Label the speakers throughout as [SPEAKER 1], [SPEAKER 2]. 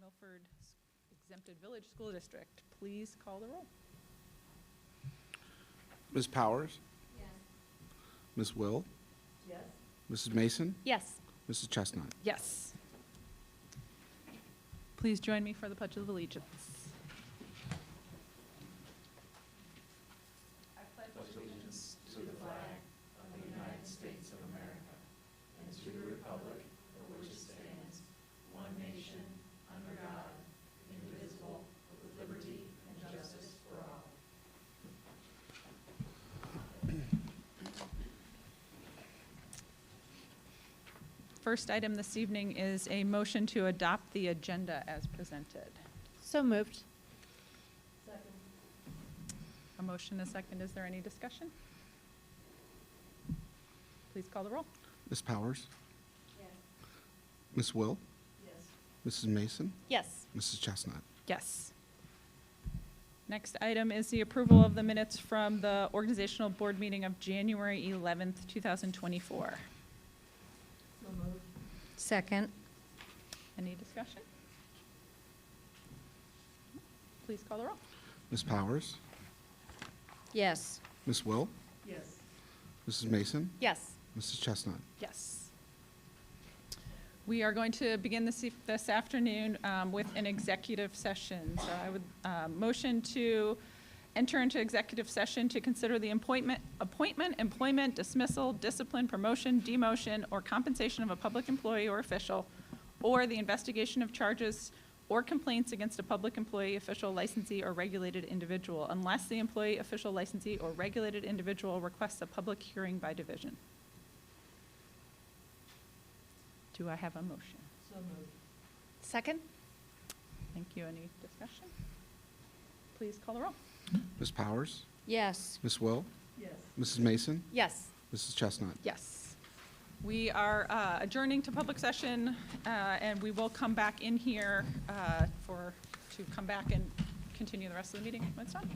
[SPEAKER 1] Milford Exempted Village School District. Please call the roll.
[SPEAKER 2] Ms. Powers?
[SPEAKER 3] Yes.
[SPEAKER 2] Ms. Will?
[SPEAKER 3] Yes.
[SPEAKER 2] Mrs. Mason?
[SPEAKER 3] Yes.
[SPEAKER 2] Mrs. Chestnut?
[SPEAKER 1] Yes. Please join me for the Pledge of Allegiance. I pledge allegiance
[SPEAKER 4] To the flag of the United States of America and to the republic for which it stands, one nation, under God, indivisible, with liberty and justice for all.
[SPEAKER 1] First item this evening is a motion to adopt the agenda as presented.
[SPEAKER 3] So moved.
[SPEAKER 4] Second.
[SPEAKER 1] A motion, a second. Is there any discussion? Please call the roll.
[SPEAKER 2] Ms. Powers?
[SPEAKER 4] Yes.
[SPEAKER 2] Ms. Will?
[SPEAKER 4] Yes.
[SPEAKER 2] Mrs. Mason?
[SPEAKER 3] Yes.
[SPEAKER 2] Mrs. Chestnut?
[SPEAKER 1] Yes. Next item is the approval of the minutes from the organizational board meeting of January 11th, 2024.
[SPEAKER 4] So moved.
[SPEAKER 3] Second.
[SPEAKER 1] Any discussion? Please call the roll.
[SPEAKER 2] Ms. Powers?
[SPEAKER 3] Yes.
[SPEAKER 2] Ms. Will?
[SPEAKER 4] Yes.
[SPEAKER 2] Mrs. Mason?
[SPEAKER 3] Yes.
[SPEAKER 2] Mrs. Chestnut?
[SPEAKER 1] Yes. We are going to begin this afternoon with an executive session. So I would motion to enter into executive session to consider the appointment, employment, dismissal, discipline, promotion, demotion, or compensation of a public employee or official, or the investigation of charges or complaints against a public employee, official, licensee, or regulated individual, unless the employee, official, licensee, or regulated individual requests a public hearing by division. Do I have a motion?
[SPEAKER 4] So moved.
[SPEAKER 3] Second.
[SPEAKER 1] Thank you. Any discussion? Please call the roll.
[SPEAKER 2] Ms. Powers?
[SPEAKER 3] Yes.
[SPEAKER 2] Ms. Will?
[SPEAKER 4] Yes.
[SPEAKER 2] Mrs. Mason?
[SPEAKER 3] Yes.
[SPEAKER 2] Mrs. Chestnut?
[SPEAKER 1] Yes. We are adjourning to public session, and we will come back in here to come back and continue the rest of the meeting when it's done.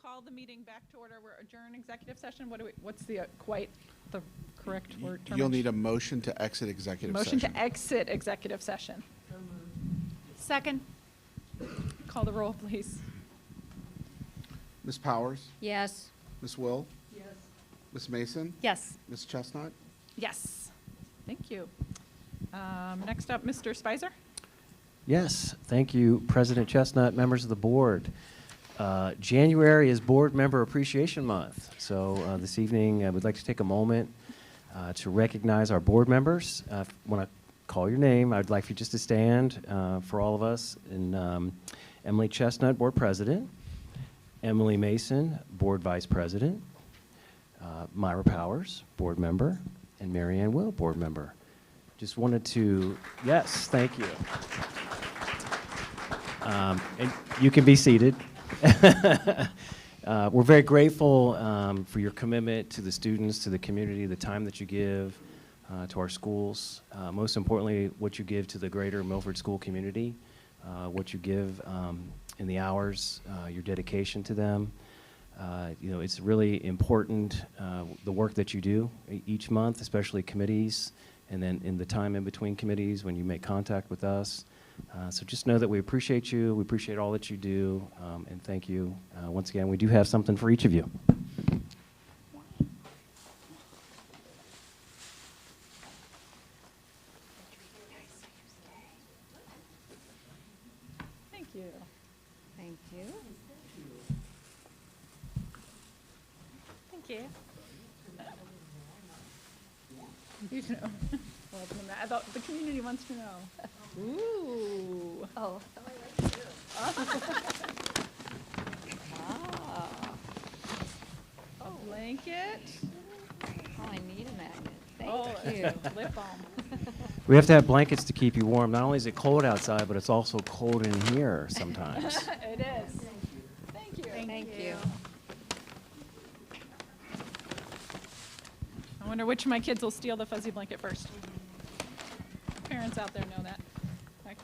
[SPEAKER 1] call the meeting back to order. We're adjourned executive session. What's the correct word?
[SPEAKER 2] You'll need a motion to exit executive
[SPEAKER 1] Motion
[SPEAKER 2] session.
[SPEAKER 1] to exit executive session.
[SPEAKER 3] Second.
[SPEAKER 1] Call the roll, please.
[SPEAKER 2] Ms. Powers?
[SPEAKER 3] Yes.
[SPEAKER 2] Ms. Will? Yes. Ms. Mason?
[SPEAKER 3] Yes.
[SPEAKER 2] Ms. Chestnut?
[SPEAKER 1] Yes. Thank you. Next up, Mr. Spicer.
[SPEAKER 5] Yes, thank you, President Chestnut, members of the board. January is Board Member Appreciation Month, so this evening I would like to take a moment to recognize our board members. When I call your name, I'd like for you just to stand for all of us. And Emily Chestnut, Board President. Emily Mason, Board Vice President. Myra Powers, Board Member. And Mary Ann Will, Board Member. Just wanted to, yes, thank you. And you can be seated. We're very grateful for your commitment to the students, to the community, the time that you give to our schools. Most importantly, what you give to the greater Milford school community, what you give in the hours, your dedication to them. You know, it's really important, the work that you do each month, especially committees, and then in the time in between committees when you make contact with us. So just know that we appreciate you, we appreciate all that you do, and thank you. Once again, we do have something for each of you.
[SPEAKER 1] Thank you.
[SPEAKER 3] Thank you.
[SPEAKER 1] Thank you. You know. Well, I thought the community wants to know. Ooh.
[SPEAKER 3] Oh.
[SPEAKER 1] A blanket.
[SPEAKER 3] Oh, I need a magnet.
[SPEAKER 1] Oh,
[SPEAKER 3] Thank you.
[SPEAKER 1] lip balm.
[SPEAKER 5] We have to have blankets to keep you warm. Not only is it cold outside, but it's also cold in here sometimes.
[SPEAKER 1] It is. Thank you.
[SPEAKER 3] Thank you.
[SPEAKER 1] I wonder which of my kids will steal the fuzzy blanket first. Parents out there know that. Okay.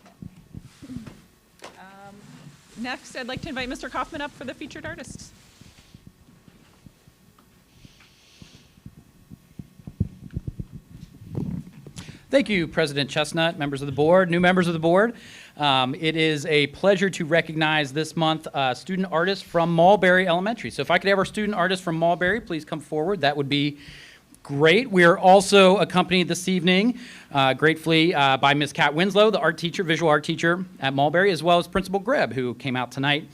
[SPEAKER 1] Next, I'd like to invite Mr. Kaufman up for the featured artists.
[SPEAKER 6] Thank you, President Chestnut, members of the board, new members of the board. It is a pleasure to recognize this month student artists from Mulberry Elementary. So if I could have our student artists from Mulberry please come forward, that would be great. We are also accompanied this evening, gratefully, by Ms. Kat Winslow, the art teacher, visual art teacher at Mulberry, as well as Principal Greb, who came out tonight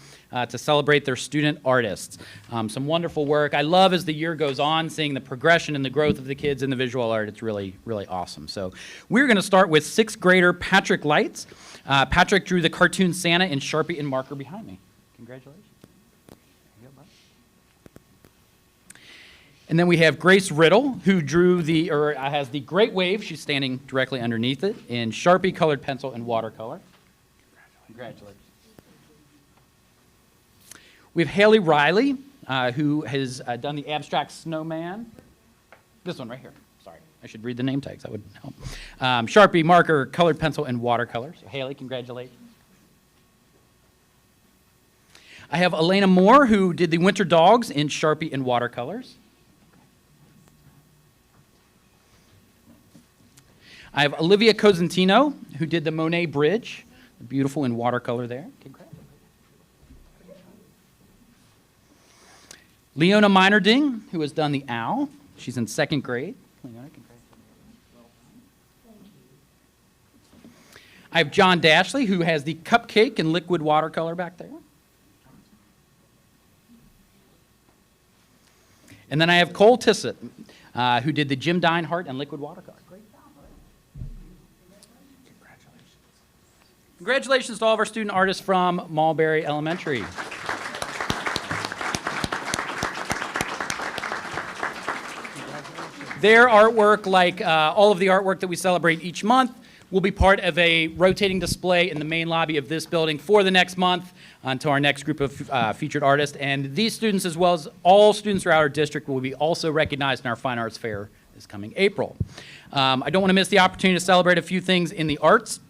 [SPEAKER 6] to celebrate their student artists. Some wonderful work. I love as the year goes on, seeing the progression and the growth of the kids in the visual art. It's really, really awesome. So we're going to start with 6th grader Patrick Lights. Patrick drew the cartoon Santa in Sharpie and marker behind me. Congratulations. And then we have Grace Riddle, who drew has the Great Wave. She's standing directly underneath it in Sharpie, colored pencil, and watercolor. Congratulations. We have Haley Riley, who has done the abstract snowman. This one right here. Sorry, I should read the name tags. That would help. Sharpie, marker, colored pencil, and watercolor. So Haley, congratulations. I have Elena Moore, who did the Winter Dogs in Sharpie and watercolors. I have Olivia Cosentino, who did the Monet Bridge, beautiful in watercolor there. Congrats. Leona Minerding, who has done the owl. She's in 2nd grade. Leona, I have John Dashley, who has the cupcake and liquid watercolor back there. And then I have Cole Tissett, who did the Jim Dinehart and liquid watercolor. Great job. Congratulations. Congratulations to all of our student artists from Mulberry Elementary. Their artwork, like all of the artwork that we celebrate each month, will be part of a rotating display in the main lobby of this building for the next month until our next group of featured artists. And these students, as well as all students throughout our district, will be also recognized in our Fine Arts Fair this coming April. I don't want to miss the opportunity to celebrate a few things in the arts.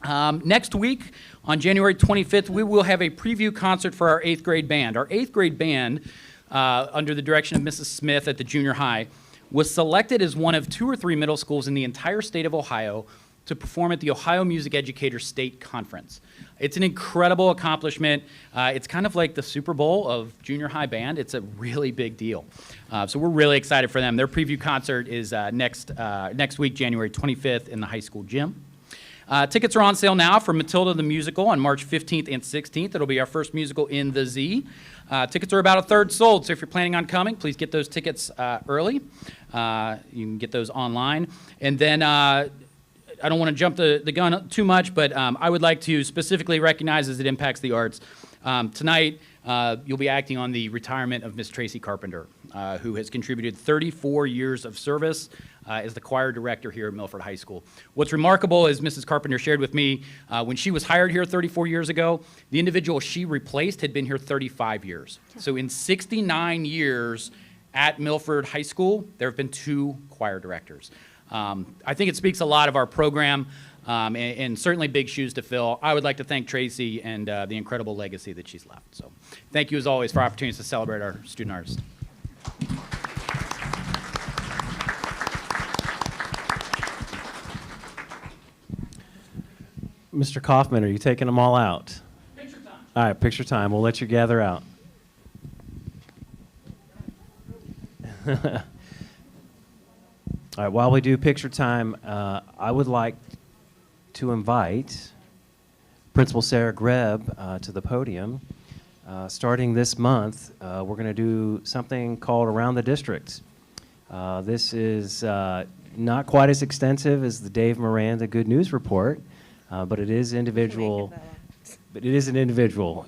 [SPEAKER 6] Next week, On January 25th, we will have a preview concert for our 8th grade band. Our 8th grade band, under the direction of Mrs. Smith at the junior high, was selected as one of 2 or 3 middle schools in the entire state of Ohio to perform at the Ohio Music Educators State Conference. It's an incredible accomplishment. It's kind of like the Super Bowl of junior high band. It's a really big deal. So we're really excited for them. Their preview concert is next week, January 25th, in the high school gym. Tickets are on sale now for Matilda the Musical on March 15th and 16th. It'll be our first musical in the Z. Tickets are about a third sold, so if you're planning on coming, please get those tickets early. You can get those online. And then I don't want to jump the gun too much, but I would like to specifically recognize as it impacts the arts. Tonight, you'll be acting on the retirement of Miss Tracy Carpenter, who has contributed 34 years of service as the choir director here at Milford High School. What's remarkable, as Mrs. Carpenter shared with me, when she was hired here 34 years ago, the individual she replaced had been here 35 years. So in 69 years at Milford High School, there have been 2 choir directors. I think it speaks a lot of our program, and certainly big shoes to fill. I would like to thank Tracy and the incredible legacy that she's left. So thank you as always for opportunities to celebrate our student artists.
[SPEAKER 5] Mr. Kaufman, are you taking them all out?
[SPEAKER 6] Picture time.
[SPEAKER 5] All right, picture time. We'll let you gather out. All right, while we do picture time, I would like to invite Principal Sarah Greb to the podium. Starting this month, we're going to do something called Around the District. This is not quite as extensive as the Dave Miranda Good News Report, but it is individual. But it is an individual.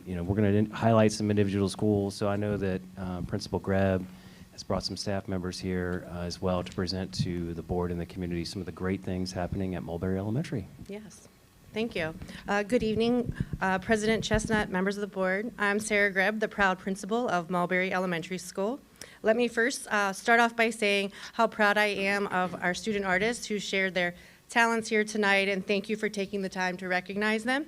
[SPEAKER 5] You know, we're going to highlight some individual schools. So I know that Principal Greb has brought some staff members here as well to present to the board and the community some of the great things happening at Mulberry Elementary.
[SPEAKER 7] Yes, thank you. Good evening, President Chestnut, members of the board. I'm Sarah Greb, the proud principal of Mulberry Elementary School. Let me first start off by saying how proud I am of our student artists who shared their talents here tonight, and thank you for taking the time to recognize them.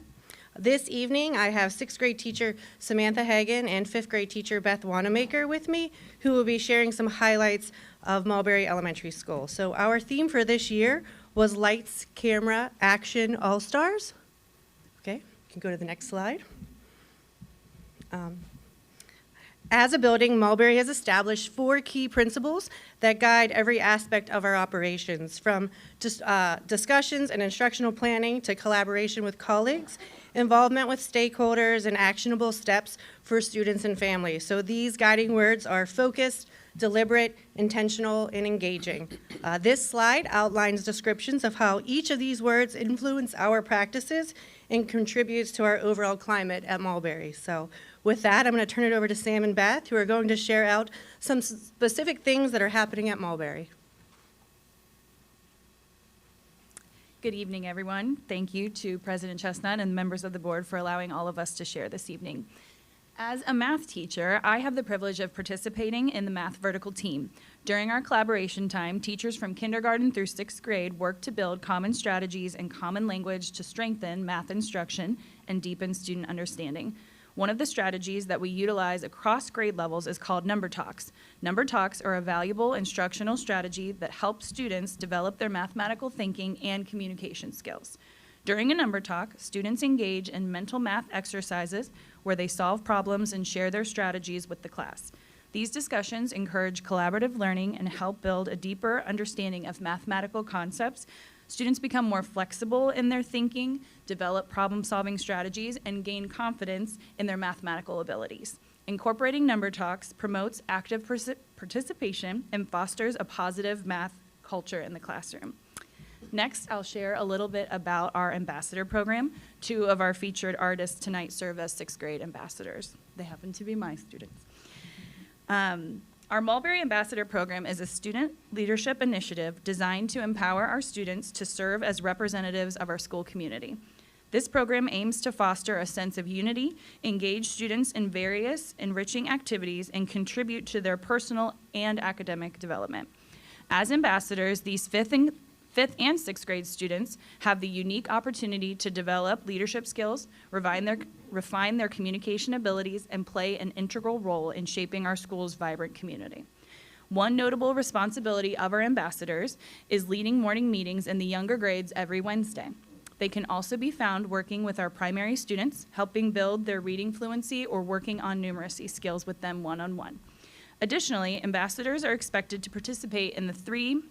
[SPEAKER 7] This evening, I have 6th grade teacher Samantha Hagen and 5th grade teacher Beth Wanamaker with me, who will be sharing some highlights of Mulberry Elementary School. So our theme for this year was Lights, Camera, Action, All-Stars. Okay, you can go to the next slide. As a building, Mulberry has established 4 key principles that guide every aspect of our operations, from discussions and instructional planning to collaboration with colleagues, involvement with stakeholders, and actionable steps for students and families. So these guiding words are focused, deliberate, intentional, and engaging. This slide outlines descriptions of how each of these words influence our practices and contributes to our overall climate at Mulberry. So with that, I'm going to turn it over to Sam and Beth, who are going to share out some specific things that are happening at Mulberry.
[SPEAKER 8] Good evening, everyone. Thank you to President Chestnut and members of the board for allowing all of us to share this evening. As a math teacher, I have the privilege of participating in the math vertical team. During our collaboration time, teachers from kindergarten through 6th grade work to build common strategies and common language to strengthen math instruction and deepen student understanding. One of the strategies that we utilize across grade levels is called Number Talks. Number Talks are a valuable instructional strategy that helps students develop their mathematical thinking and communication skills. During a Number Talk, students engage in mental math exercises where they solve problems and share their strategies with the class. These discussions encourage collaborative learning and help build a deeper understanding of mathematical concepts. Students become more flexible in their thinking, develop problem-solving strategies, and gain confidence in their mathematical abilities. Incorporating Number Talks promotes active participation and fosters a positive math culture in the classroom. Next, I'll share a little bit about our ambassador program. 2 of our featured artists tonight serve as 6th grade ambassadors. They happen to be my students. Our Mulberry Ambassador Program is a student leadership initiative designed to empower our students to serve as representatives of our school community. This program aims to foster a sense of unity, engage students in various enriching activities, and contribute to their personal and academic development. As ambassadors, these 5th Fifth and sixth grade students have the unique opportunity to develop leadership skills, refine their communication abilities, and play an integral role in shaping our school's vibrant community. One notable responsibility of our ambassadors is leading morning meetings in the younger grades every Wednesday. They can also be found working with our primary students, helping build their reading fluency or working on numeracy skills with them one-on-one. Additionally, ambassadors are expected to participate in three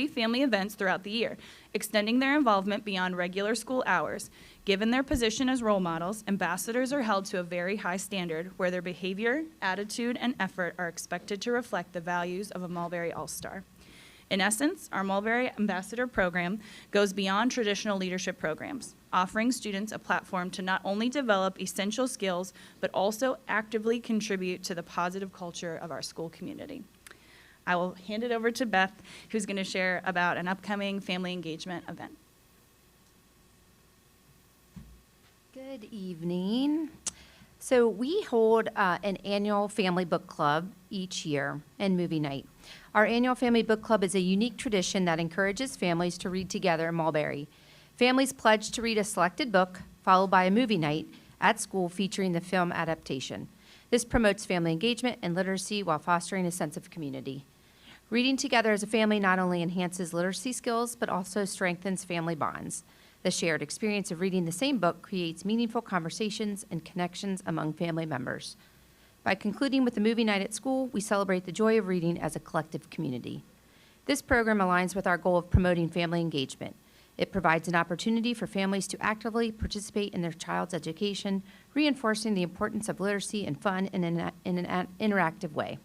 [SPEAKER 8] family events throughout the year, extending their involvement beyond regular school hours. Given their position as role models, ambassadors are held to a very high standard where their behavior, attitude, and effort are expected to reflect the values of a Mulberry All-Star. In essence, our Mulberry Ambassador program goes beyond traditional leadership programs, offering students a platform to not only develop essential skills, but also actively contribute to the positive culture of our school community. I will hand it over to Beth, who's going to share about an upcoming family engagement event.
[SPEAKER 9] Good evening. So we hold an annual family book club each year and movie night. Our annual family book club is a unique tradition that encourages families to read together in Mulberry. Families pledge to read a selected book, followed by a movie night at school featuring the film adaptation. This promotes family engagement and literacy while fostering a sense of community. Reading together as a family not only enhances literacy skills, but also strengthens family bonds. The shared experience of reading the same book creates meaningful conversations and connections among family members. By concluding with the movie night at school, we celebrate the joy of reading as a collective community. This program aligns with our goal of promoting family engagement. It provides an opportunity for families to actively participate in their child's education, reinforcing the importance of literacy and fun in an interactive way.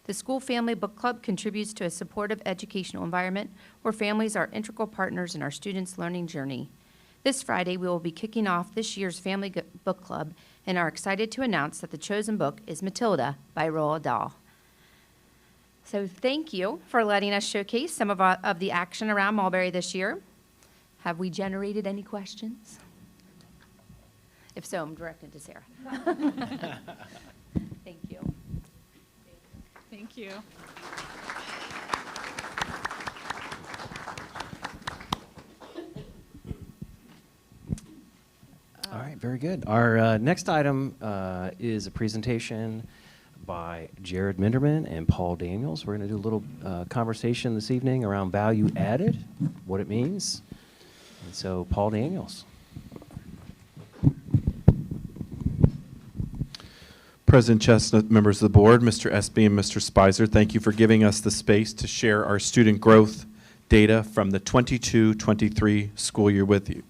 [SPEAKER 9] The School Family Book Club contributes to a supportive educational environment where families are integral partners in our students' learning journey. This Friday, we will be kicking off this year's Family Book Club and are excited to announce that the chosen book is Matilda by Roald Dahl. So thank you for letting us showcase some of the action around Mulberry this year. Have we generated any questions? If so, I'm directed to Sarah. Thank you.
[SPEAKER 1] Thank you.
[SPEAKER 5] All right, very good. Our next item is a presentation by Jared Minderman and Paul Daniels. We're going to do a little conversation this evening around value added, what it means. And so, Paul Daniels.
[SPEAKER 10] President Chestnut, members of the board, Mr. Espy and Mr. Spicer, thank you for giving us the space to share our student growth data from the 22-23 school year with you.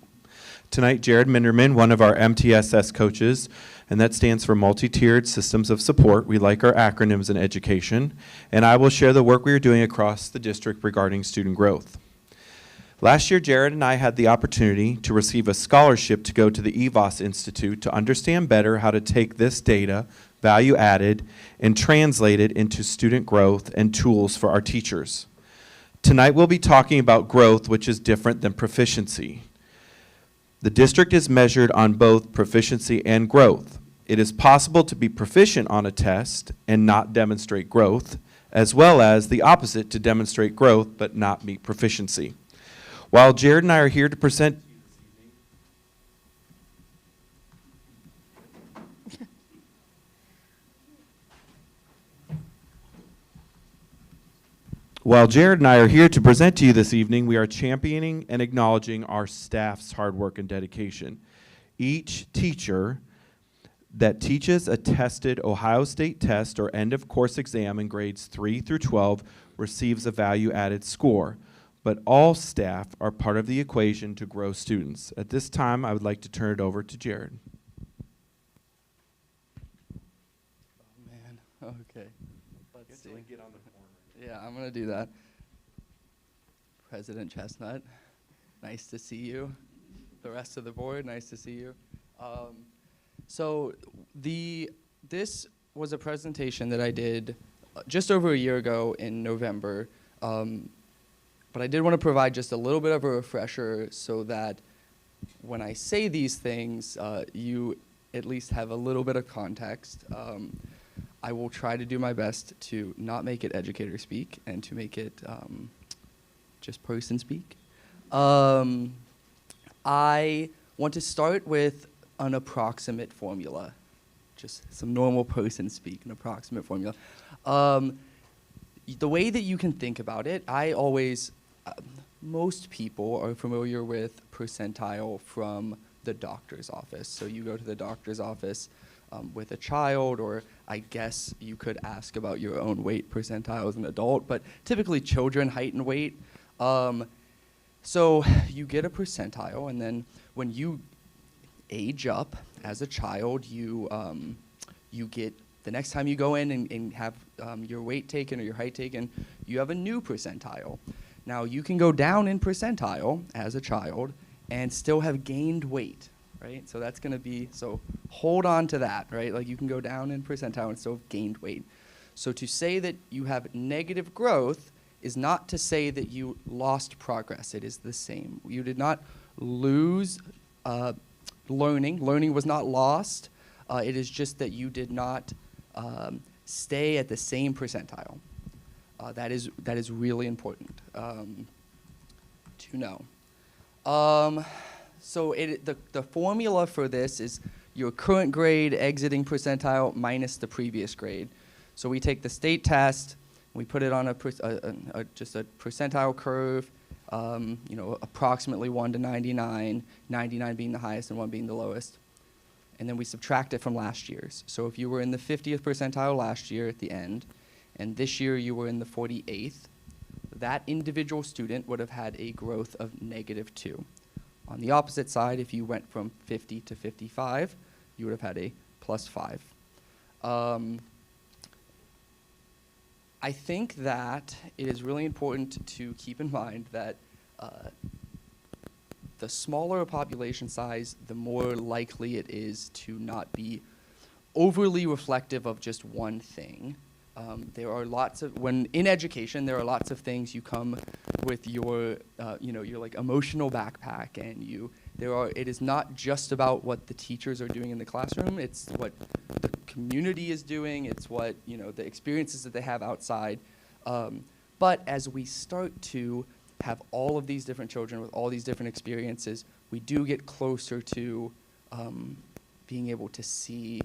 [SPEAKER 10] Tonight, Jared Minderman, one of our MTSS coaches, and that stands for Multi-Tiered Systems of Support. We like our acronyms in education, and I will share the work we are doing across the district regarding student growth. Last year, Jared and I had the opportunity to receive a scholarship to go to the EVOS Institute to understand better how to take this data, value added, and translate it into student growth and tools for our teachers. Tonight, we'll be talking about growth, which is different than proficiency. The district is measured on both proficiency and growth. It is possible to be proficient on a test and not demonstrate growth, as well as the opposite, to demonstrate growth but not meet proficiency. While Jared and I are here to present to you this evening, we are championing and acknowledging our staff's hard work and dedication. Each teacher that teaches a tested Ohio State test or end of course exam in grades 3 through 12 receives a value added score. But all staff are part of the equation to grow students. At this time, I would like to turn it over to Jared.
[SPEAKER 11] Oh, man. Okay. Let's see. Get on the corner. Yeah, I'm going to do that. President Chestnut, nice to see you. The rest of the board, nice to see you. This was a presentation that I did just over a year ago in November. But I did want to provide just a little bit of a refresher so that when I say these things, you at least have a little bit of context. I will try to do my best to not make it educator speak and to make it just person speak. I want to start with an approximate formula, just some normal person speak, an approximate formula. The way that you can think about it, most people are familiar with percentile from the doctor's office. So you go to the doctor's office with a child, or I guess you could ask about your own weight percentile as an adult, but typically children, height and weight. So you get a percentile, and then when you age up as a child, you get, the next time you go in and have your weight taken or your height taken, you have a new percentile. Now you can go down in percentile as a child and still have gained weight, right? So that's gonna be, so hold on to that, right? Like you can go down in percentile and still have gained weight. So to say that you have negative growth is not to say that you lost progress. It is the same. You did not lose learning. Learning was not lost. It is just that you did not stay at the same percentile. That is really important to know. So the formula for this is your current grade exiting percentile minus the previous grade. So we take the state test, we put it on just a percentile curve, approximately 1 to 99, 99 being the highest and 1 being the lowest. And then we subtract it from last year's. So if you were in the 50th percentile last year at the end, and this year you were in the 48th, that individual student would have had a growth of -2. On the opposite side, if you went from 50 to 55, you would have had a +5. I think that it is really important to keep in mind that the smaller a population size, the more likely it is to not be overly reflective of just one thing. There are lots of, when in education, there are lots of things you come with your, your like emotional backpack, and it is not just about what the teachers are doing in the classroom, it's what the community is doing, it's what, the experiences that they have outside. But as we start to have all of these different children with all these different experiences, we do get closer to being able to see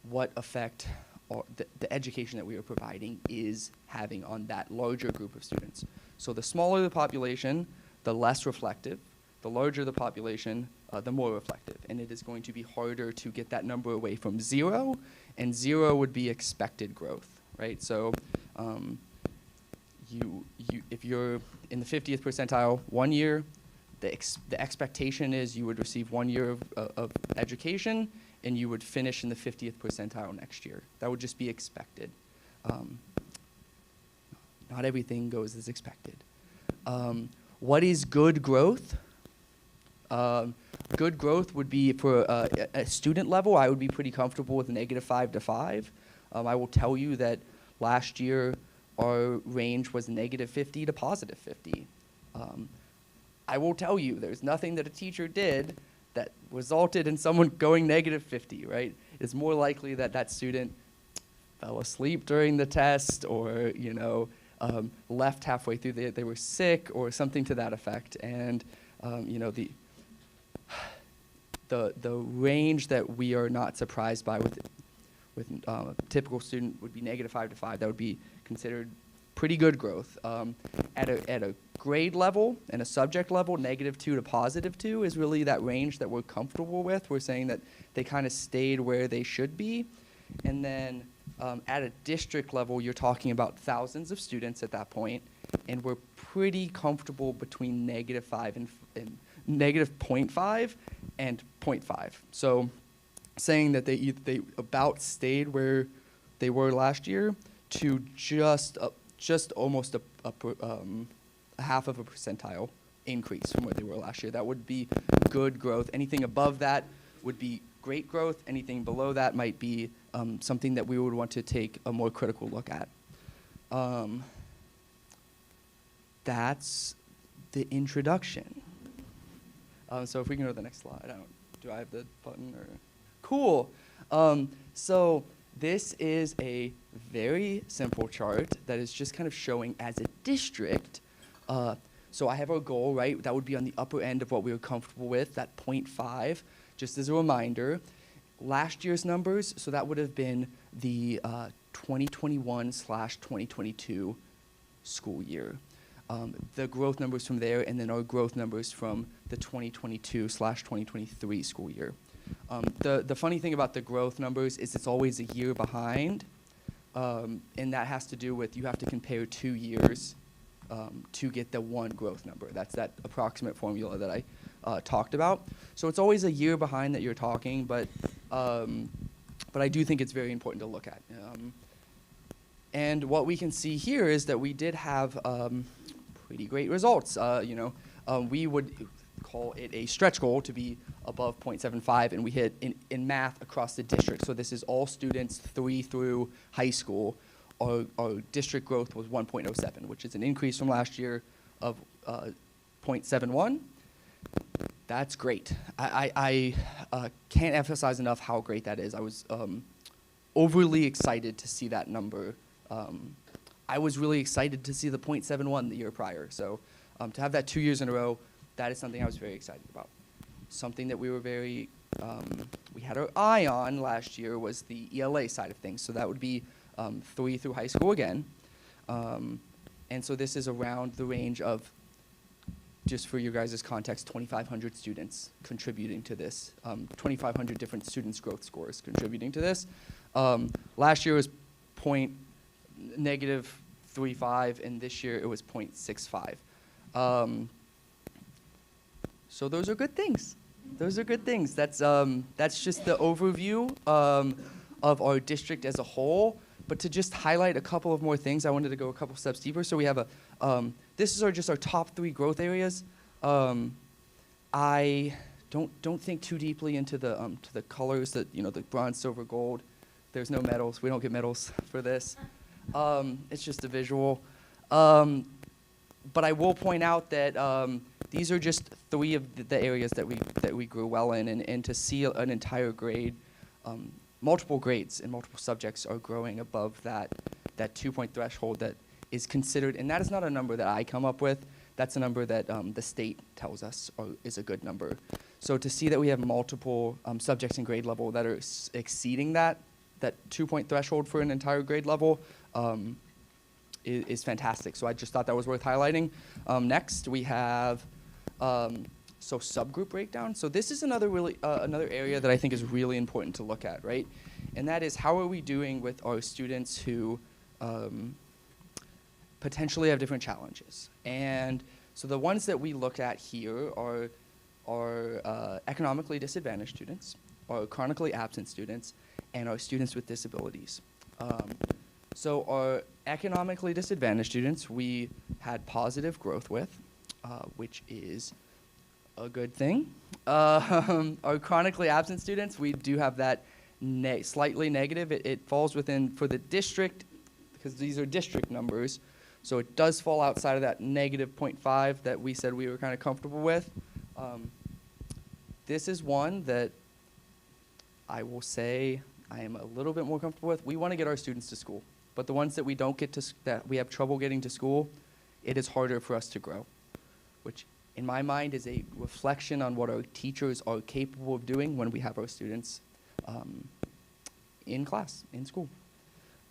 [SPEAKER 11] what effect the education that we are providing is having on that larger group of students. So the smaller the population, the less reflective. The larger the population, the more reflective. And it is going to be harder to get that number away from 0, and 0 would be expected growth, right? So if you're in the 50th percentile 1 year, the expectation is you would receive 1 year of education, and you would finish in the 50th percentile next year. That would just be expected. Not everything goes as expected. What is good growth? Good growth would be, for a student level, I would be pretty comfortable with -5 to 5. I will tell you that last year our range was -50 to +50. I will tell you there's nothing that a teacher did that resulted in someone going -50, right? It's more likely that that student fell asleep during the test, or left halfway through, they were sick or something to that effect. And the range that we are not surprised by with a typical student would be -5 to 5. That would be considered pretty good growth. At a grade level and a subject level, -2 to +2 is really that range that we're comfortable with. We're saying that they kind of stayed where they should be. And then at a district level, you're talking about thousands of students at that point, and we're pretty comfortable between -5 and -0.5 and 0.5. So saying that they about stayed where they were last year to just almost a half of a percentile increase from where they were last year. That would be good growth. Anything above that would be great growth. Anything below that might be something that we would want to take a more critical look at. That's the introduction. So if we can go to the next slide. Do I have the button? Or cool. So this is a very simple chart that is just kind of showing, as a district, So I have our goal, right? That would be on the upper end of what we were comfortable with, that 0.5. Just as a reminder, last year's numbers, so that would have been the 2021/2022 school year. The growth numbers from there, and then our growth numbers from the 2022/2023 school year. The funny thing about the growth numbers is it's always a year behind, and that has to do with you have to compare 2 years to get the one growth number. That's that approximate formula that I talked about. So it's always a year behind that you're talking, but I do think it's very important to look at. And what we can see here is that we did have pretty great results. We would call it a stretch goal to be above 0.75, and we hit in math across the district. So this is all students 3 through high school. Our district growth was 1.07, which is an increase from last year of 0.71. That's great. I can't emphasize enough how great that is. I was overly excited to see that number. I was really excited to see the 0.71 the year prior. So to have that 2 years in a row, that is something I was very excited about. Something that we were we had our eye on last year was the ELA side of things. So that would be 3 through high school again. And so this is around the range of, just for your guys' context, 2,500 students contributing to this, 2,500 different students' growth scores contributing to this. Last year was -0.35, and this year it was 0.65. So those are good things. Those are good things. That's just the overview of our district as a whole. But to just highlight a couple of more things, I wanted to go a couple steps deeper. So we have this is just our top 3 growth areas. I don't think too deeply into the colors that the bronze, silver, gold. There's no medals. We don't get medals for this. It's just a visual. But I will point out that these are just 3 of the areas that we grew well in, and to see an entire grade. Multiple grades in multiple subjects are growing above that 2-point threshold that is considered, and that is not a number that I come up with. That's a number that the state tells us is a good number. So to see that we have multiple subjects in grade level that are exceeding that 2-point threshold for an entire grade level is fantastic. So I just thought that was worth highlighting. Next, we have subgroup breakdown. So this is another area that I think is really important to look at, right? And that is, how are we doing with our students who potentially have different challenges? And so the ones that we look at here are economically disadvantaged students, our chronically absent students, and our students with disabilities. So our economically disadvantaged students, we had positive growth with, which is a good thing. Our chronically absent students, we do have that slightly negative. It falls within, for the district, because these are district numbers, so it does fall outside of that -0.5 that we said we were kind of comfortable with. This is one that I will say I am a little bit more comfortable with. We want to get our students to school, but the ones that we don't get to, that we have trouble getting to school, it is harder for us to grow, which in my mind is a reflection on what our teachers are capable of doing when we have our students in class, in school.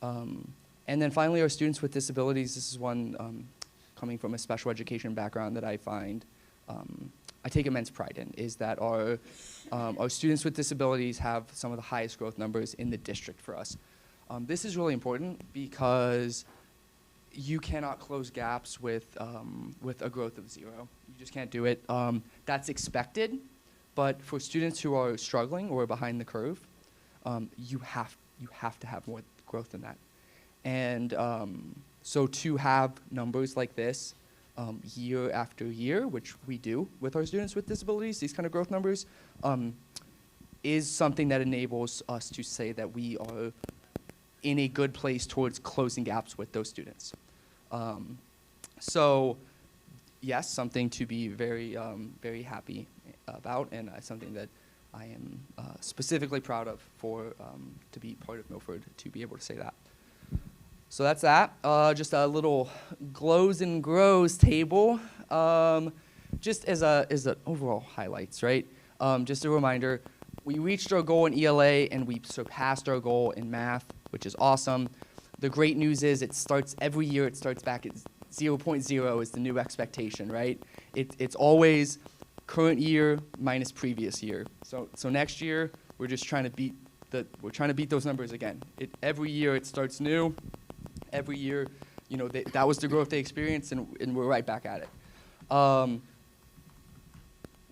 [SPEAKER 11] And then finally, our students with disabilities. This is one coming from a special education background that I find I take immense pride in, is that our students with disabilities have some of the highest growth numbers in the district for us. This is really important because you cannot close gaps with a growth of 0. You just can't do it. That's expected, but for students who are struggling or behind the curve, you have to have more growth than that. And so to have numbers like this year after year, which we do with our students with disabilities, these kind of growth numbers, is something that enables us to say that we are in a good place towards closing gaps with those students. So yes, something to be very, very happy about, and something that I am specifically proud of to be part of Milford, to be able to say that. So that's that. Just a little glows and grows table. Just as an overall highlights, right? Just a reminder, we reached our goal in ELA and we surpassed our goal in math, which is awesome. The great news is it starts every year. It starts back at 0.0 is the new expectation, right? It's always current year minus previous year. So next year we're just trying to beat those numbers again. Every year it starts new. Every year, you know, that was the growth they experienced, and we're right back at it.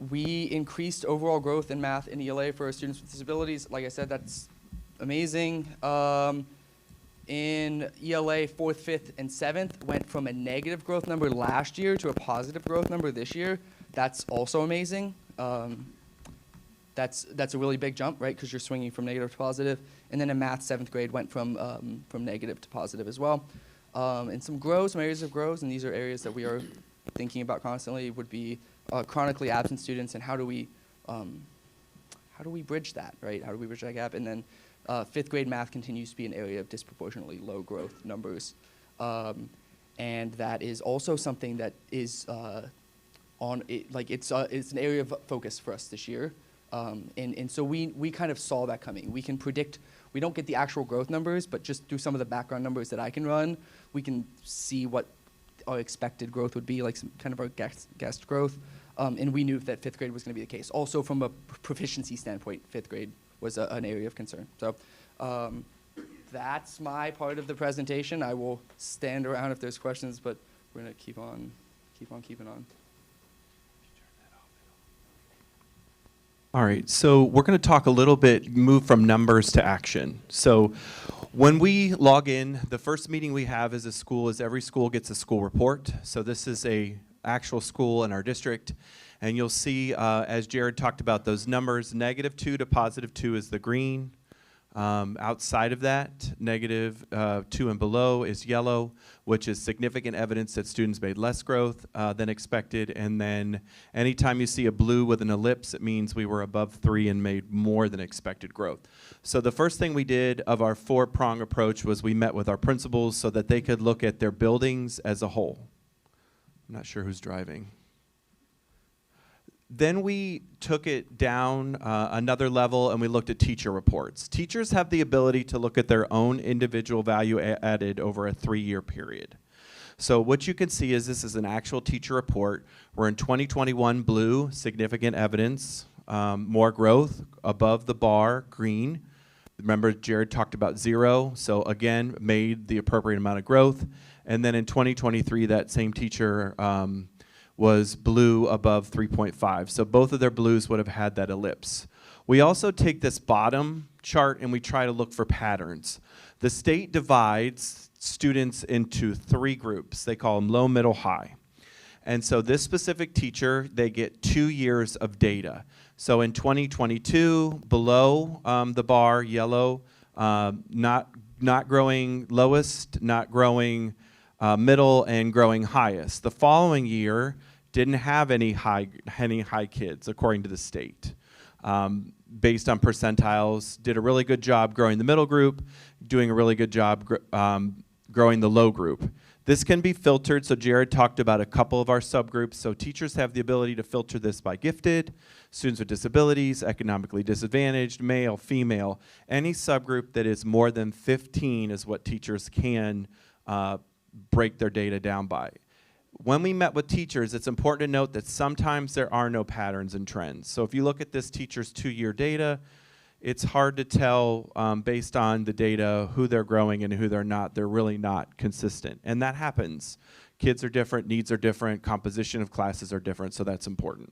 [SPEAKER 11] We increased overall growth in math and ELA for our students with disabilities. Like I said, that's amazing. In ELA, 4th, 5th, and 7th went from a negative growth number last year to a positive growth number this year. That's also amazing. That's a really big jump, right? Because you're swinging from negative to positive. And then in math, 7th grade went from negative to positive as well. And some areas of growth, and these are areas that we are thinking about constantly, would be chronically absent students, and how do we bridge that, right? How do we bridge that gap? And then 5th grade math continues to be an area of disproportionately low growth numbers. And that is also something that is it's an area of focus for us this year. And so we kind of saw that coming. We can predict, we don't get the actual growth numbers, but just through some of the background numbers that I can run, we can see what our expected growth would be, like some kind of our guessed growth. And we knew that 5th grade was going to be the case. Also from a proficiency standpoint, 5th grade was an area of concern. So that's my part of the presentation. I will stand around if there's questions, but we're going to keep on keeping on.
[SPEAKER 10] All right, so we're going to talk a little bit, move from numbers to action. So when we log in, the first meeting we have as a school is every school gets a school report. So this is a actual school in our district. And you'll see, as Jared talked about those numbers, -2 to +2 is the green. Outside of that, -2 and below is yellow, which is significant evidence that students made less growth than expected. And then anytime you see a blue with an ellipse, it means we were above 3 and made more than expected growth. So the first thing we did of our 4-prong approach was we met with our principals so that they could look at their buildings as a whole. I'm not sure who's driving. Then we took it down another level and we looked at teacher reports. Teachers have the ability to look at their own individual value added over a 3-year period. So what you can see is this is an actual teacher report. We're in 2021 blue, significant evidence, more growth, above the bar, green. Remember Jared talked about 0, so again, made the appropriate amount of growth. And then in 2023, that same teacher was blue above 3.5. So both of their blues would have had that ellipse. We also take this bottom chart and we try to look for patterns. The state divides students into 3 groups. They call them low, middle, high. And so this specific teacher, they get 2 years of data. So in 2022, below the bar, yellow, not growing lowest, not growing middle, and growing highest. The following year didn't have any high kids, according to the state. Based on percentiles, did a really good job growing the middle group, doing a really good job growing the low group. This can be filtered, so Jared talked about a couple of our subgroups. So teachers have the ability to filter this by gifted, students with disabilities, economically disadvantaged, male, female. Any subgroup that is more than 15 is what teachers can break their data down by. When we met with teachers, it's important to note that sometimes there are no patterns and trends. So if you look at this teacher's 2-year data, it's hard to tell based on the data who they're growing and who they're not. They're really not consistent, and that happens. Kids are different, needs are different, composition of classes are different, so that's important.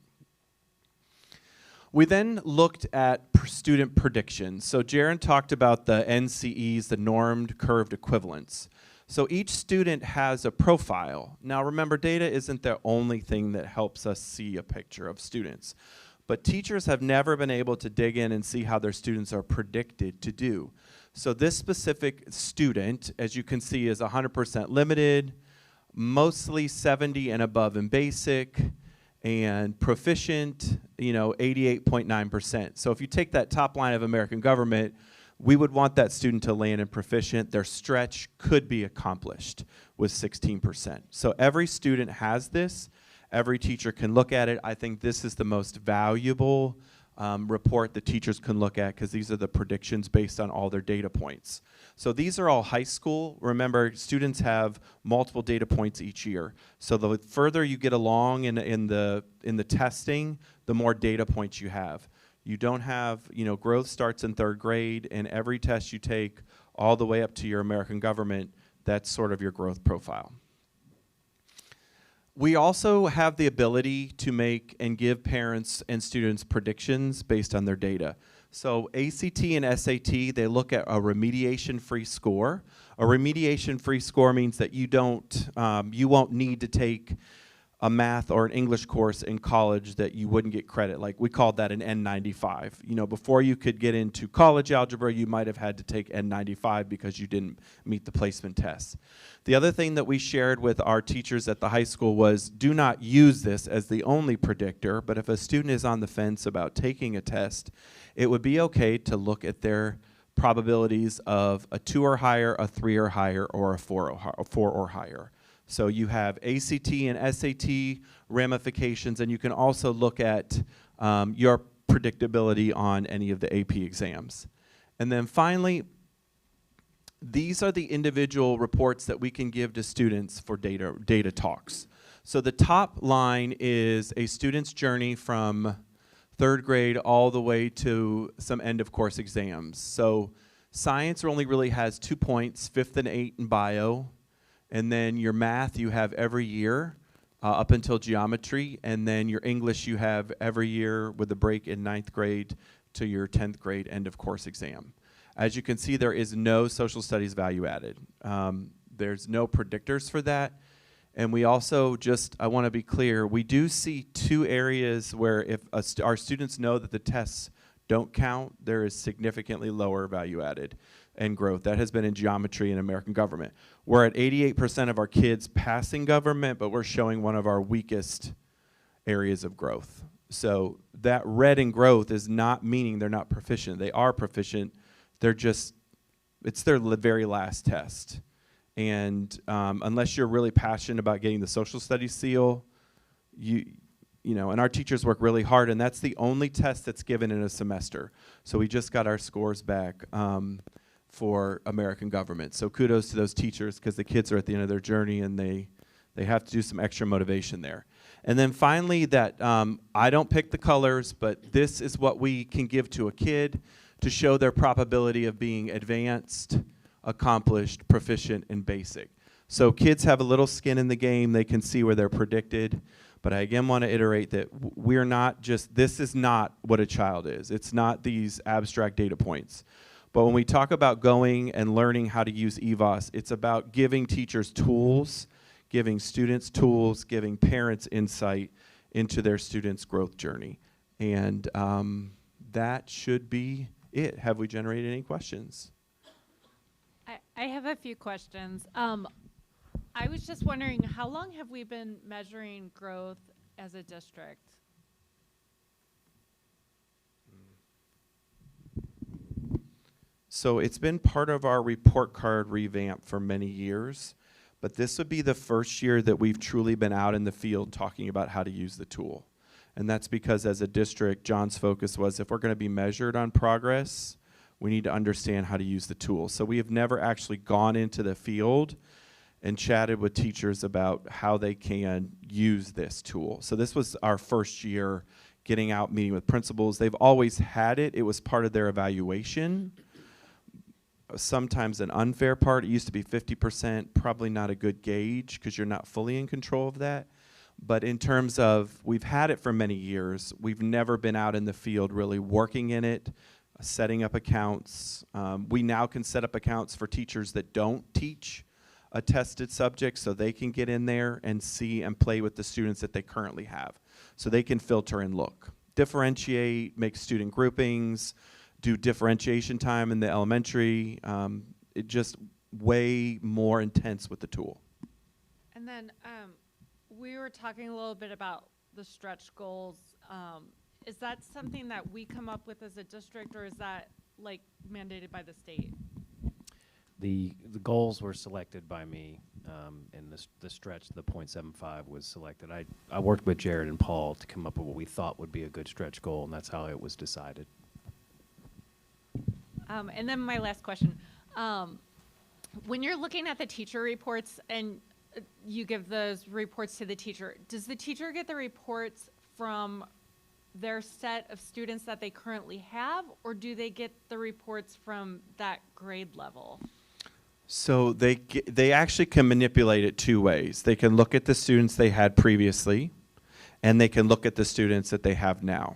[SPEAKER 10] We then looked at student predictions. So Jaron talked about the NCEs, the normed curved equivalents. So each student has a profile. Now remember, data isn't the only thing that helps us see a picture of students. But teachers have never been able to dig in and see how their students are predicted to do. So this specific student, as you can see, is 100% limited, mostly 70 and above in basic, and proficient, 88.9%. So if you take that top line of American government, we would want that student to land in proficient. Their stretch could be accomplished with 16%. So every student has this. Every teacher can look at it. I think this is the most valuable report that teachers can look at because these are the predictions based on all their data points. So these are all high school. Remember, students have multiple data points each year. So the further you get along in the testing, the more data points you have. You don't have, growth starts in 3rd grade, and every test you take all the way up to your American government, that's sort of your growth profile. We also have the ability to make and give parents and students predictions based on their data. So ACT and SAT, they look at a remediation-free score. A remediation-free score means that you won't need to take a math or an English course in college that you wouldn't get credit. Like, we called that an N95. Before you could get into college algebra, you might have had to take N95 because you didn't meet the placement test. The other thing that we shared with our teachers at the high school was, do not use this as the only predictor, but if a student is on the fence about taking a test, it would be okay to look at their probabilities of a 2 or higher, a 3 or higher, or a 4 or higher. So you have ACT and SAT ramifications, and you can also look at your predictability on any of the AP exams. And then finally, these are the individual reports that we can give to students for data talks. So the top line is a student's journey from 3rd grade all the way to some end of course exams. So science only really has 2 points, 5th and 8th in bio. And then your math you have every year up until geometry. And then your English you have every year with a break in 9th grade to your 10th grade end of course exam. As you can see, there is no social studies value added. There's no predictors for that. And we also I want to be clear, we do see 2 areas where if our students know that the tests don't count, there is significantly lower value added and growth. That has been in geometry and American government. We're at 88% of our kids passing government, but we're showing one of our weakest areas of growth. So that red in growth is not meaning they're not proficient. They are proficient. It's their very last test. And unless you're really passionate about getting the social studies seal, and our teachers work really hard, and that's the only test that's given in a semester. So we just got our scores back for American government. So kudos to those teachers, because the kids are at the end of their journey and they have to do some extra motivation there. And then finally, that I don't pick the colors, but this is what we can give to a kid to show their probability of being advanced, accomplished, proficient, and basic. So kids have a little skin in the game. They can see where they're predicted. But I again want to iterate that this is not what a child is. It's not these abstract data points. But when we talk about going and learning how to use EVOS, it's about giving teachers tools, giving students tools, giving parents insight into their students' growth journey. And that should be it. Have we generated any questions?
[SPEAKER 4] I have a few questions. I was just wondering, how long have we been measuring growth as a district?
[SPEAKER 10] So it's been part of our report card revamp for many years, but this would be the first year that we've truly been out in the field talking about how to use the tool. And that's because as a district, John's focus was, if we're going to be measured on progress, we need to understand how to use the tool. So we have never actually gone into the field and chatted with teachers about how they can use this tool. So this was our first year getting out, meeting with principals. They've always had it. It was part of their evaluation. Sometimes an unfair part. It used to be 50%, probably not a good gauge because you're not fully in control of that. But in terms of, we've had it for many years. We've never been out in the field really working in it, setting up accounts. We now can set up accounts for teachers that don't teach a tested subject, so they can get in there and see and play with the students that they currently have. So they can filter and look, differentiate, make student groupings, do differentiation time in the elementary. It just way more intense with the tool.
[SPEAKER 4] And then we were talking a little bit about the stretch goals. Is that something that we come up with as a district, or is that
[SPEAKER 12] like mandated by the state?
[SPEAKER 5] The goals were selected by me, and the stretch, the .75 was selected. I worked with Jared and Paul to come up with what we thought would be a good stretch goal, and that's how it was decided.
[SPEAKER 12] And then my last question. When you're looking at the teacher reports and you give those reports to the teacher, does the teacher get the reports from their set of students that they currently have, or do they get the reports from that grade level?
[SPEAKER 10] So they actually can manipulate it two ways. They can look at the students they had previously, and they can look at the students that they have now.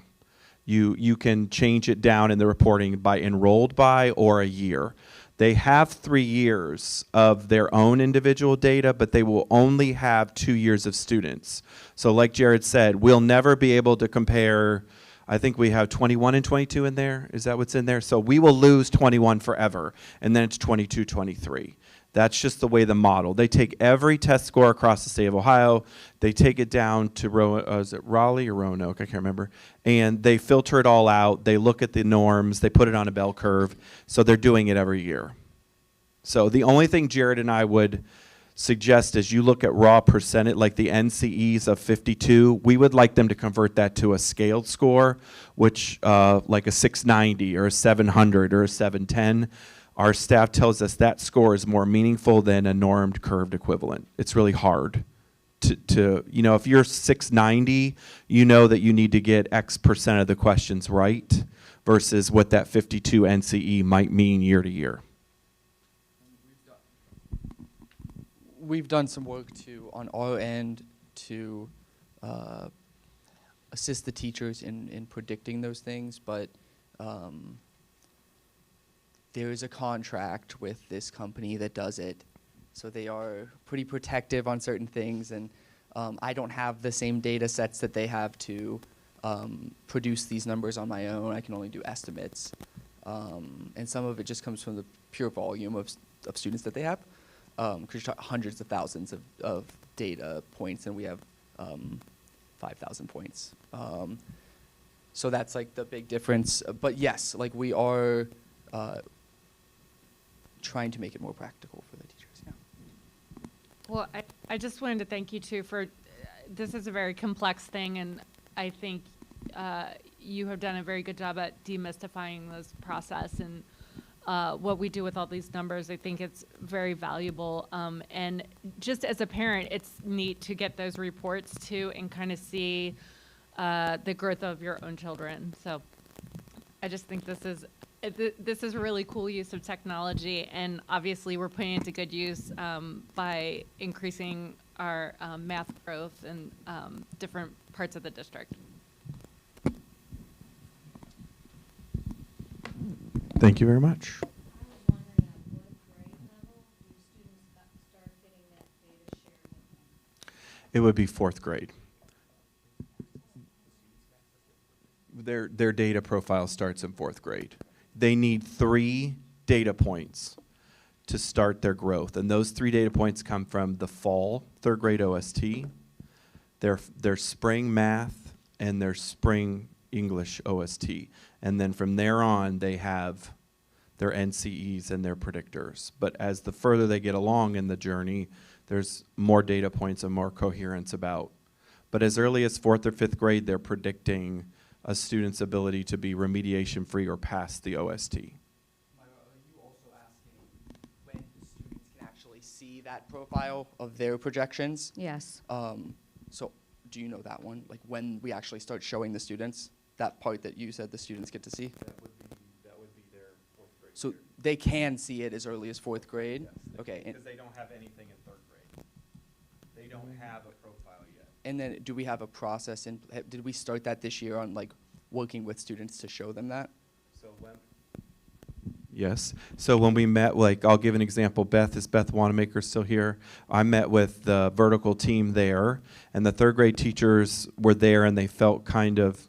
[SPEAKER 10] You can change it down in the reporting by enrolled by or a year. They have 3 years of their own individual data, but they will only have 2 years of students. So like Jared said, we'll never be able to compare. I think we have 21 and 22 in there. Is that what's in there? So we will lose 21 forever, and then it's 22, 23. That's just the way the model. They take every test score across the state of Ohio. They take it down to is it Raleigh or Roanoke? I can't remember. And they filter it all out. They look at the norms. They put it on a bell curve. So they're doing it every year. So the only thing Jared and I would suggest is you look at raw percentage, like the NCEs of 52. We would like them to convert that to a scaled score, which like a 690 or a 700 or a 710. Our staff tells us that score is more meaningful than a normed curved equivalent. It's really hard to if you're 690, you know that you need to get X percent of the questions right versus what that 52 NCE might mean year to year.
[SPEAKER 11] We've done some work on our end to assist the teachers in predicting those things, but there is a contract with this company that does it, so they are pretty protective on certain things, and I don't have the same data sets that they have to produce these numbers on my own. I can only do estimates, and some of it just comes from the pure volume of students that they have, because you're talking hundreds of thousands of data points, and we have 5,000 points. So that's like the big difference. But yes, like we are trying to make it more practical for the teachers. Yeah.
[SPEAKER 12] Well, I just wanted to thank you too for, this is a very complex thing, and I think you have done a very good job at demystifying this process and what we do with all these numbers. I think it's very valuable. And just as a parent, it's neat to get those reports too and kind of see the growth of your own children. So I just think this is a really cool use of technology, and obviously we're putting it to good use by increasing our math growth in different parts of the district.
[SPEAKER 10] Thank you very much. It would be 4th grade. Their data profile starts in 4th grade. They need 3 data points to start their growth, and those 3 data points come from the fall 3rd grade OST, their spring math, and their spring English OST. And then from there on, they have their NCEs and their predictors. But as the further they get along in the journey, there's more data points and more coherence about. But as early as 4th or 5th grade, they're predicting a student's ability to be remediation-free or pass the OST.
[SPEAKER 11] Are you also asking when the students can actually see that profile of their projections?
[SPEAKER 9] Yes.
[SPEAKER 11] So do you know that one? Like when we actually start showing the students, that part that you said the students get to see?
[SPEAKER 10] That would be their 4th grade.
[SPEAKER 11] So they can see it as early as 4th grade?
[SPEAKER 10] Yes,
[SPEAKER 11] Okay.
[SPEAKER 10] Because they don't have anything in 3rd grade. They don't have a profile yet.
[SPEAKER 11] And then do we have a process did we start that this year on like working with students to show them that?
[SPEAKER 10] Yes. So when we met, like I'll give an example. Is Beth Wanamaker still here? I met with the vertical team there, and the 3rd grade teachers were there, and they felt kind of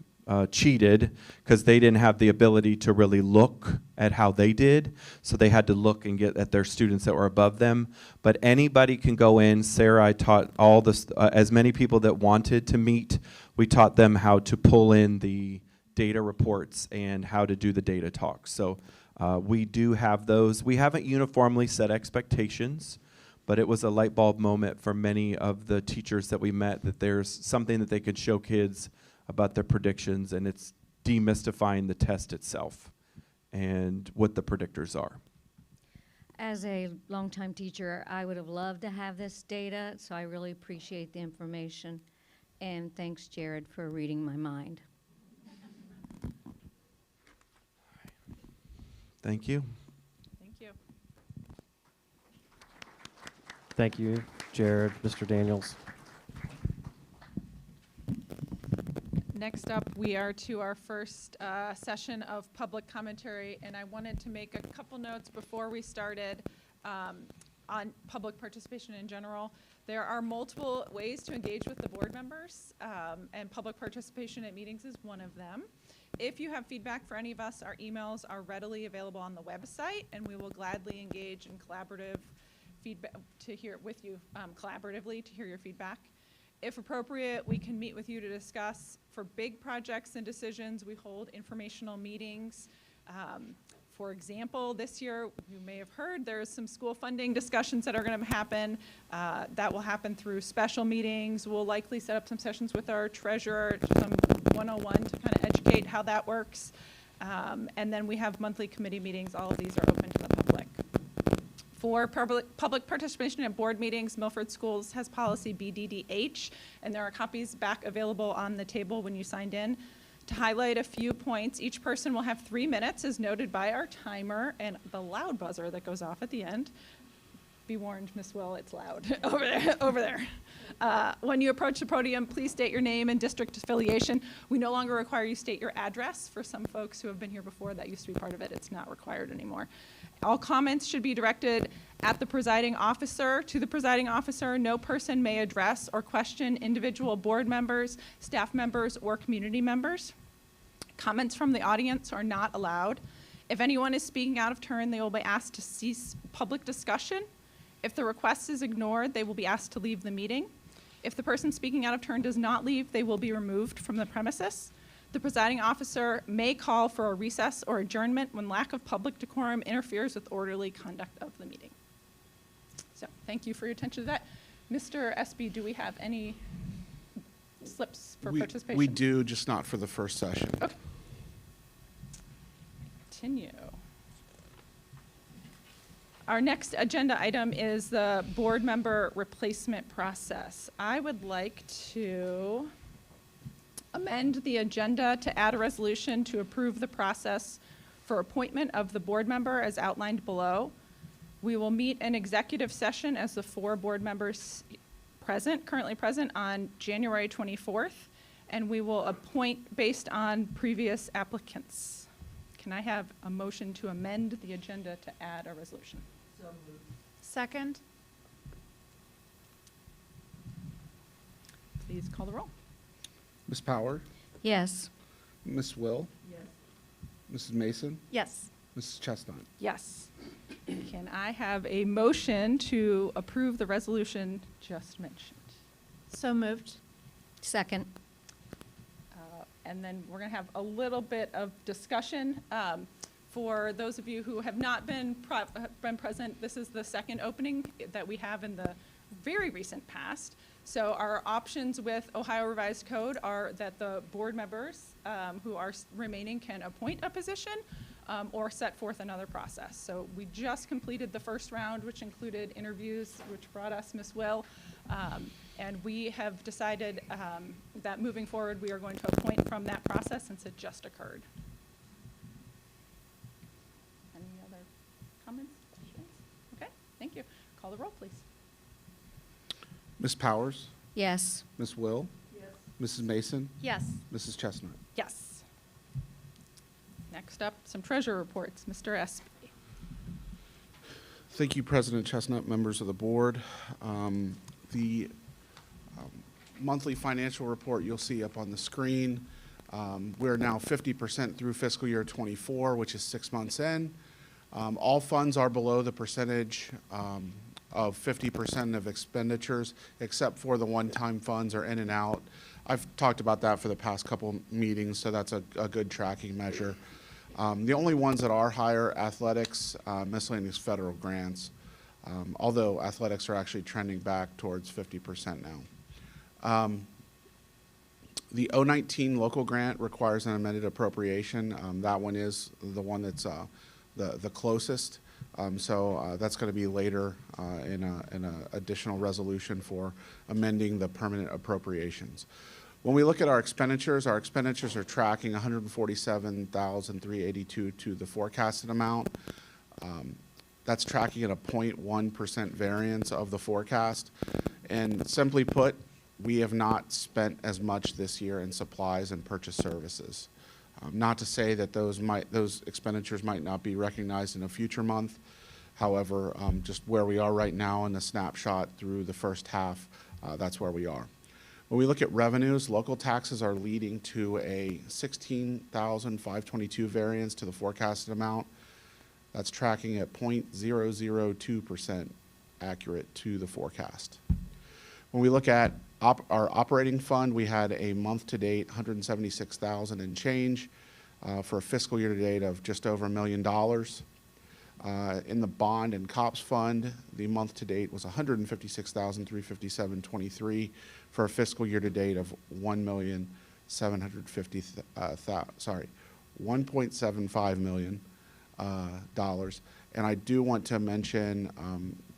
[SPEAKER 10] cheated because they didn't have the ability to really look at how they did. So they had to look and get at their students that were above them. But anybody can go in. Sarah, I taught all this, as many people that wanted to meet, we taught them how to pull in the data reports and how to do the data talks. So We do have those. We haven't uniformly set expectations, but it was a light bulb moment for many of the teachers that we met that there's something that they could show kids about their predictions, and it's demystifying the test itself and what the predictors are.
[SPEAKER 13] As a longtime teacher, I would have loved to have this data, so I really appreciate the information. And thanks, Jared, for reading my mind.
[SPEAKER 10] Thank you.
[SPEAKER 1] Thank you.
[SPEAKER 5] Thank you, Jared, Mr. Daniels.
[SPEAKER 1] Next up, we are to our first session of public commentary, and I wanted to make a couple notes before we started on public participation in general. There are multiple ways to engage with the board members, and public participation at meetings is one of them. If you have feedback for any of us, our emails are readily available on the website, and we will gladly engage in collaborative feedback to hear with you collaboratively to hear your feedback. If appropriate, we can meet with you to discuss. For big projects and decisions, we hold informational meetings. For example, this year, you may have heard, there's some school funding discussions that are going to happen. That will happen through special meetings. We'll likely set up some sessions with our treasurer, some 101 to kind of educate how that works. And then we have monthly committee meetings. All of these are open to the public. For public participation at board meetings, Milford Schools has policy BDDH, and there are copies back available on the table when you signed in. To highlight a few points, each person will have 3 minutes as noted by our timer and the loud buzzer that goes off at the end. Be warned, Miss Will, it's loud over there. When you approach the podium, please state your name and district affiliation. We no longer require you state your address. For some folks who have been here before, that used to be part of it. It's not required anymore. All comments should be directed at the presiding officer. To the presiding officer, no person may address or question individual board members, staff members, or community members. Comments from the audience are not allowed. If anyone is speaking out of turn, they will be asked to cease public discussion. If the request is ignored, they will be asked to leave the meeting. If the person speaking out of turn does not leave, they will be removed from the premises. The presiding officer may call for a recess or adjournment when lack of public decorum interferes with orderly conduct of the meeting. So thank you for your attention to that. Mr. Espy, do we have any slips for participation?
[SPEAKER 2] We do, just not for the first session.
[SPEAKER 1] Okay. Continue. Our next agenda item is the board member replacement process. I would like to amend the agenda to add a resolution to approve the process for appointment of the board member as outlined below. We will meet in executive session as the 4 board members currently present on January 24th, and we will appoint based on previous applicants. Can I have a motion to amend the agenda to add a resolution?
[SPEAKER 4] So moved.
[SPEAKER 12] Second?
[SPEAKER 1] Please call the roll.
[SPEAKER 2] Ms. Power,
[SPEAKER 13] Yes.
[SPEAKER 2] Ms. Will,
[SPEAKER 4] Yes.
[SPEAKER 2] Mrs. Mason,
[SPEAKER 12] Yes.
[SPEAKER 2] Mrs. Chestnut.
[SPEAKER 1] Yes. Can I have a motion to approve the resolution just mentioned?
[SPEAKER 12] So moved.
[SPEAKER 13] Second.
[SPEAKER 1] And then we're going to have a little bit of discussion. For those of you who have not been present, this is the second opening that we have in the very recent past. So our options with Ohio Revised Code are that the board members who are remaining can appoint a position or set forth another process. So we just completed the first round, which included interviews, which brought us Ms. Will. And we have decided that moving forward, we are going to appoint from that process since it just occurred. Any other comments, questions? Okay, thank you. Call the roll, please.
[SPEAKER 2] Ms. Powers,
[SPEAKER 13] Yes.
[SPEAKER 2] Ms. Will,
[SPEAKER 4] Yes.
[SPEAKER 2] Mrs. Mason,
[SPEAKER 12] Yes.
[SPEAKER 2] Mrs. Chestnut.
[SPEAKER 1] Yes. Next up, some treasurer reports. Mr. Espy.
[SPEAKER 2] Thank you, President Chestnut, members of the board. The monthly financial report you'll see up on the screen. We're now 50% through fiscal year 24, which is 6 months in. All funds are below the percentage of 50% of expenditures, except for the one-time funds are in and out. I've talked about that for the past couple meetings, so that's a good tracking measure. The only ones that are higher, athletics, miscellaneous federal grants, although athletics are actually trending back towards 50% now. The 019 local grant requires an amended appropriation. That one is the one that's the closest. So that's going to be later in an additional resolution for amending the permanent appropriations. When we look at our expenditures are tracking $147,382 to the forecasted amount. That's tracking at a 0.1% variance of the forecast. And simply put, we have not spent as much this year in supplies and purchase services. Not to say that those expenditures might not be recognized in a future month. However, just where we are right now in the snapshot through the first half, that's where we are. When we look at revenues, local taxes are leading to a $16,522 variance to the forecasted amount. That's tracking at 0.002% accurate to the forecast. When we look at our operating fund, we had a month-to-date $176,000 and change for a fiscal year-to-date of just over $1 million. In the bond and COPS fund, the month-to-date was $156,357.23 for a fiscal year-to-date of $1.75 million. And I do want to mention,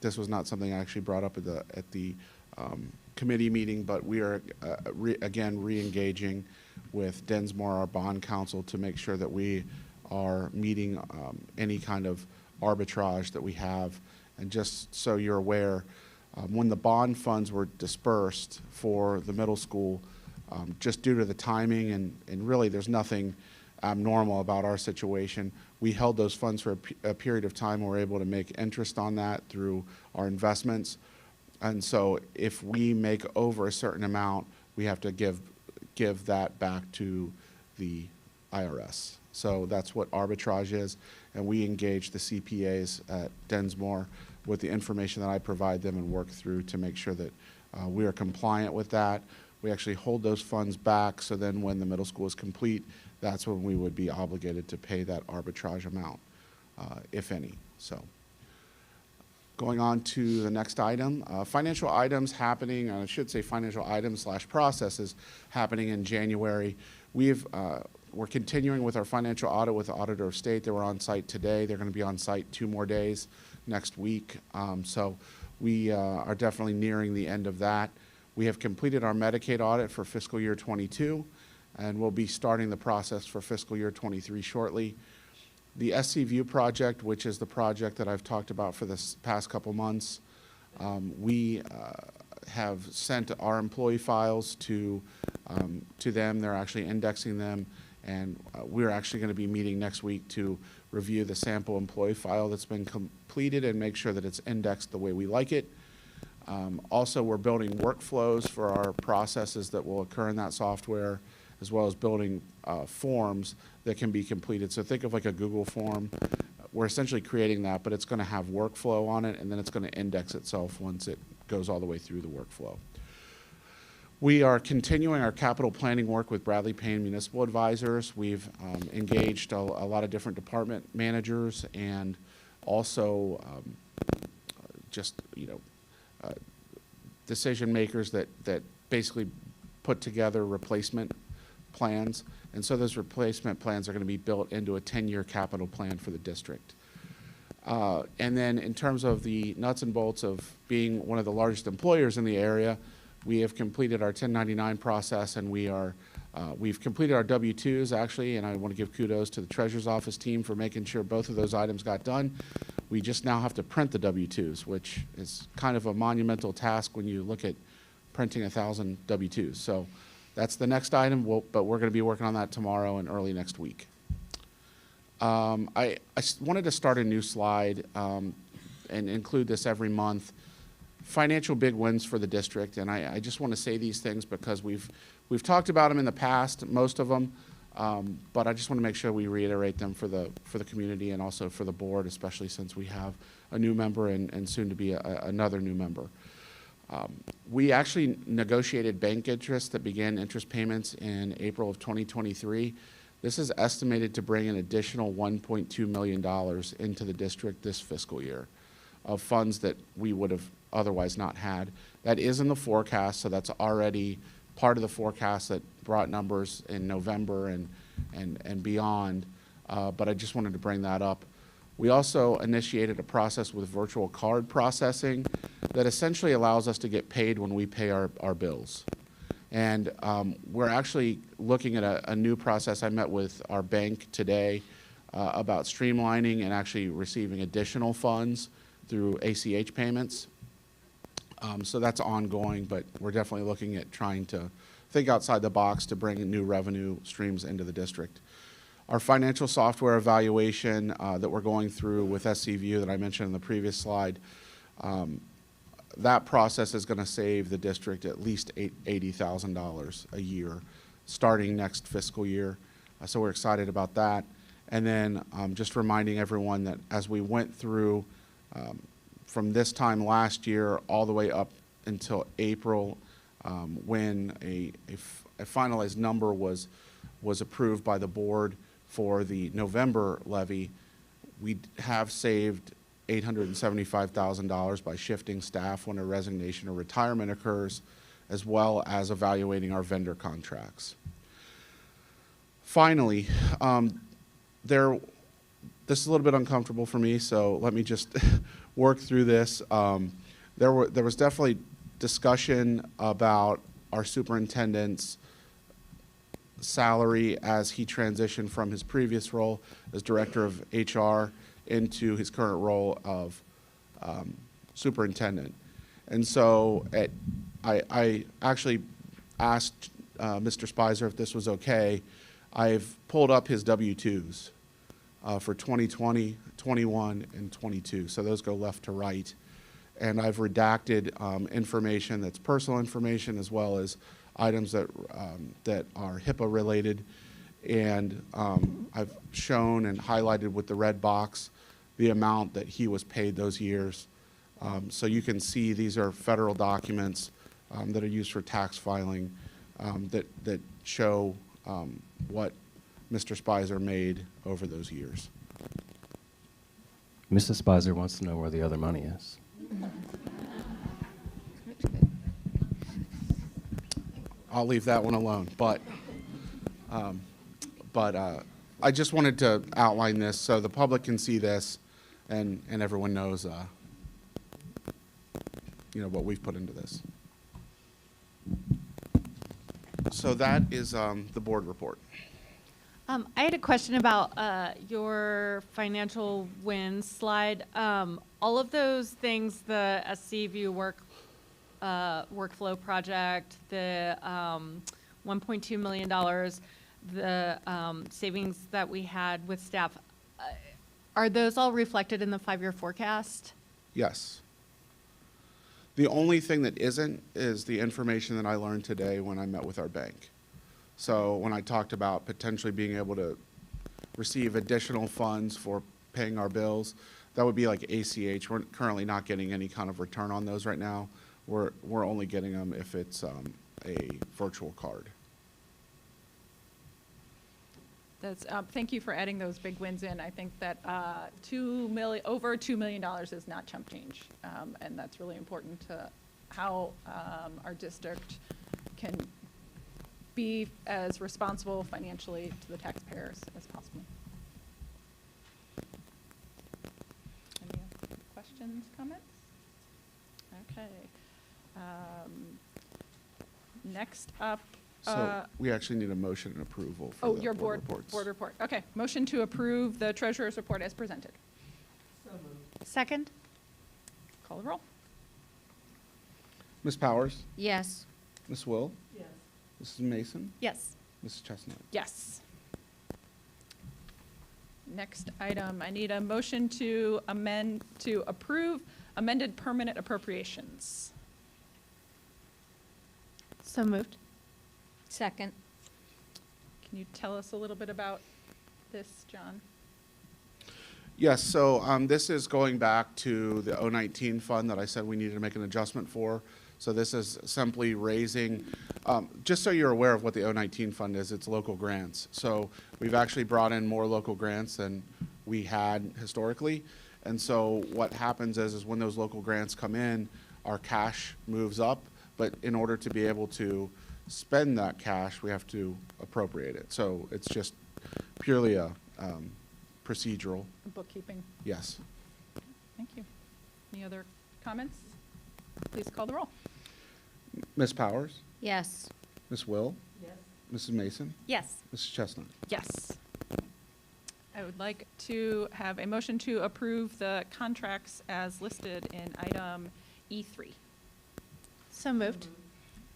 [SPEAKER 2] this was not something I actually brought up at the committee meeting, but we are again re-engaging with Densmore, our bond counsel, to make sure that we are meeting any kind of arbitrage that we have. And just so you're aware, when the bond funds were dispersed for the middle school, just due to the timing, and really there's nothing abnormal about our situation, we held those funds for a period of time and were able to make interest on that through our investments. And so if we make over a certain amount, we have to give that back to the IRS. So that's what arbitrage is. And we engage the CPAs at Densmore with the information that I provide them and work through to make sure that we are compliant with that. We actually hold those funds back, so then when the middle school is complete, that's when we would be obligated to pay that arbitrage amount, if any. So going on to the next item, financial items happening, I should say financial items / processes happening in January. We're continuing with our financial audit with the Auditor of State. They were on site today. They're going to be on site 2 more days next week. So we are definitely nearing the end of that. We have completed our Medicaid audit for fiscal year 22, and we'll be starting the process for fiscal year 23 shortly. The SC View project, which is the project that I've talked about for this past couple months, we have sent our employee files to them. They're actually indexing them, and we're actually going to be meeting next week to review the sample employee file that's been completed and make sure that it's indexed the way we like it. Also, we're building workflows for our processes that will occur in that software, as well as building forms that can be completed. So think of like a Google form. We're essentially creating that, but it's going to have workflow on it, and then it's going to index itself once it goes all the way through the workflow. We are continuing our capital planning work with Bradley Payne Municipal Advisors. We've engaged a lot of different department managers and also decision makers that basically put together replacement plans. And so those replacement plans are going to be built into a 10-year capital plan for the district. And then in terms of the nuts and bolts of being one of the largest employers in the area, we have completed our 1099 process, and we've completed our W-2s actually, and I want to give kudos to the Treasurer's Office team for making sure both of those items got done. We just now have to print the W-2s, which is kind of a monumental task when you look at printing 1,000 W-2s. So that's the next item, but we're going to be working on that tomorrow and early next week. I wanted to start a new slide and include this every month. Financial big wins for the district, and I just want to say these things because we've talked about them in the past, most of them, but I just want to make sure we reiterate them for the community and also for the board, especially since we have a new member and soon to be another new member. We actually negotiated bank interest that began interest payments in April of 2023. This is estimated to bring an additional $1.2 million into the district this fiscal year of funds that we would have otherwise not had. That is in the forecast, so that's already part of the forecast that brought numbers in November and beyond, but I just wanted to bring that up. We also initiated a process with virtual card processing that essentially allows us to get paid when we pay our bills. And we're actually looking at a new process. I met with our bank today about streamlining and actually receiving additional funds through ACH payments. So that's ongoing, but we're definitely looking at trying to think outside the box to bring new revenue streams into the district. Our financial software evaluation that we're going through with SCView that I mentioned in the previous slide, that process is going to save the district at least $80,000 a year starting next fiscal year. So we're excited about that. And then just reminding everyone that as we went through from this time last year all the way up until April, when a finalized number was approved by the board for the November levy, we have saved $875,000 by shifting staff when a resignation or retirement occurs, as well as evaluating our vendor contracts. Finally, this is a little bit uncomfortable for me, so let me just work through this. There was definitely discussion about our superintendent's salary as he transitioned from his previous role as director of HR into his current role of superintendent. And so I actually asked Mr. Spicer if this was okay. I've pulled up his W-2s for 2020, 21, and 22. So those go left to right. And I've redacted information that's personal information as well as items that are HIPAA related. And I've shown and highlighted with the red box the amount that he was paid those years. So you can see these are federal documents that are used for tax filing that show what Mr. Spicer made over those years.
[SPEAKER 5] Mrs. Spicer wants to know where the other money is.
[SPEAKER 2] I'll leave that one alone, but I just wanted to outline this so the public can see this and everyone knows what we've put into this. So that is the board report.
[SPEAKER 12] I had a question about your financial wins slide. All of those things, the SCView workflow project, the $1.2 million, the savings that we had with staff, are those all reflected in the 5-year forecast?
[SPEAKER 2] Yes. The only thing that isn't is the information that I learned today when I met with our bank. So when I talked about potentially being able to receive additional funds for paying our bills, that would be like ACH. We're currently not getting any kind of return on those right now. We're only getting them if it's a virtual card.
[SPEAKER 1] That's, thank you for adding those big wins in. I think that over $2 million is not chump change, and that's really important to how our district can be as responsible financially to the taxpayers as possible. Any other questions, comments? Okay. Next up.
[SPEAKER 2] So we actually need a motion and approval for the
[SPEAKER 1] your
[SPEAKER 2] board reports.
[SPEAKER 1] board report. Okay. Motion to approve the treasurer's report as presented.
[SPEAKER 12] Second?
[SPEAKER 1] Call the roll.
[SPEAKER 2] Ms. Powers?
[SPEAKER 9] Yes.
[SPEAKER 2] Ms. Will?
[SPEAKER 4] Yes.
[SPEAKER 2] Mrs. Mason?
[SPEAKER 12] Yes.
[SPEAKER 2] Mrs. Chestnut?
[SPEAKER 1] Yes. Next item, I need a motion to approve amended permanent appropriations.
[SPEAKER 12] So moved.
[SPEAKER 13] Second.
[SPEAKER 1] Can you tell us a little bit about this, John?
[SPEAKER 2] Yes, so this is going back to the 019 fund that I said we needed to make an adjustment for. So this is simply raising Just so you're aware of what the 019 fund is, it's local grants. So we've actually brought in more local grants than we had historically. And so what happens is when those local grants come in, our cash moves up. But in order to be able to spend that cash, we have to appropriate it. So it's just purely a procedural.
[SPEAKER 1] Bookkeeping.
[SPEAKER 2] Yes.
[SPEAKER 1] Thank you. Any other comments? Please call the roll.
[SPEAKER 2] Ms. Powers?
[SPEAKER 13] Yes.
[SPEAKER 2] Ms. Will?
[SPEAKER 4] Yes.
[SPEAKER 2] Mrs. Mason?
[SPEAKER 3] Yes.
[SPEAKER 2] Mrs. Chestnut?
[SPEAKER 1] Yes. I would like to have a motion to approve the contracts as listed in item E3.
[SPEAKER 7] So moved.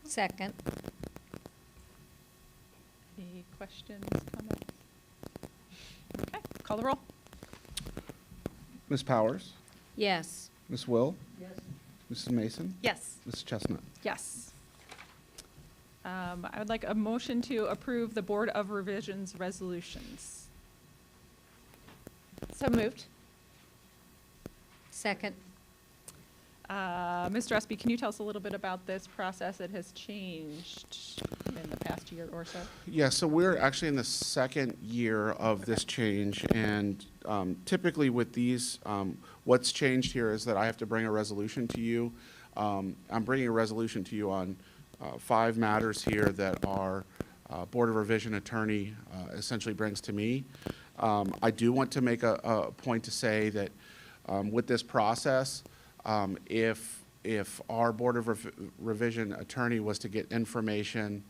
[SPEAKER 13] Second.
[SPEAKER 1] Any questions, comments? Okay, call the roll.
[SPEAKER 2] Ms. Powers?
[SPEAKER 13] Yes.
[SPEAKER 2] Ms. Will?
[SPEAKER 4] Yes.
[SPEAKER 2] Mrs. Mason?
[SPEAKER 3] Yes.
[SPEAKER 2] Mrs. Chestnut?
[SPEAKER 1] Yes. I would like a motion to approve the Board of Revisions resolutions.
[SPEAKER 7] So moved.
[SPEAKER 13] Second.
[SPEAKER 1] Mr. Espy, can you tell us a little bit about this process? It has changed in the past year or so.
[SPEAKER 2] Yeah, so we're actually in the second year of this change, and typically with these, what's changed here is that I have to bring a resolution to you. I'm bringing a resolution to you on 5 matters here that our Board of Revision attorney essentially brings to me. I do want to make a point to say that with this process, if our Board of Revision attorney was to get information,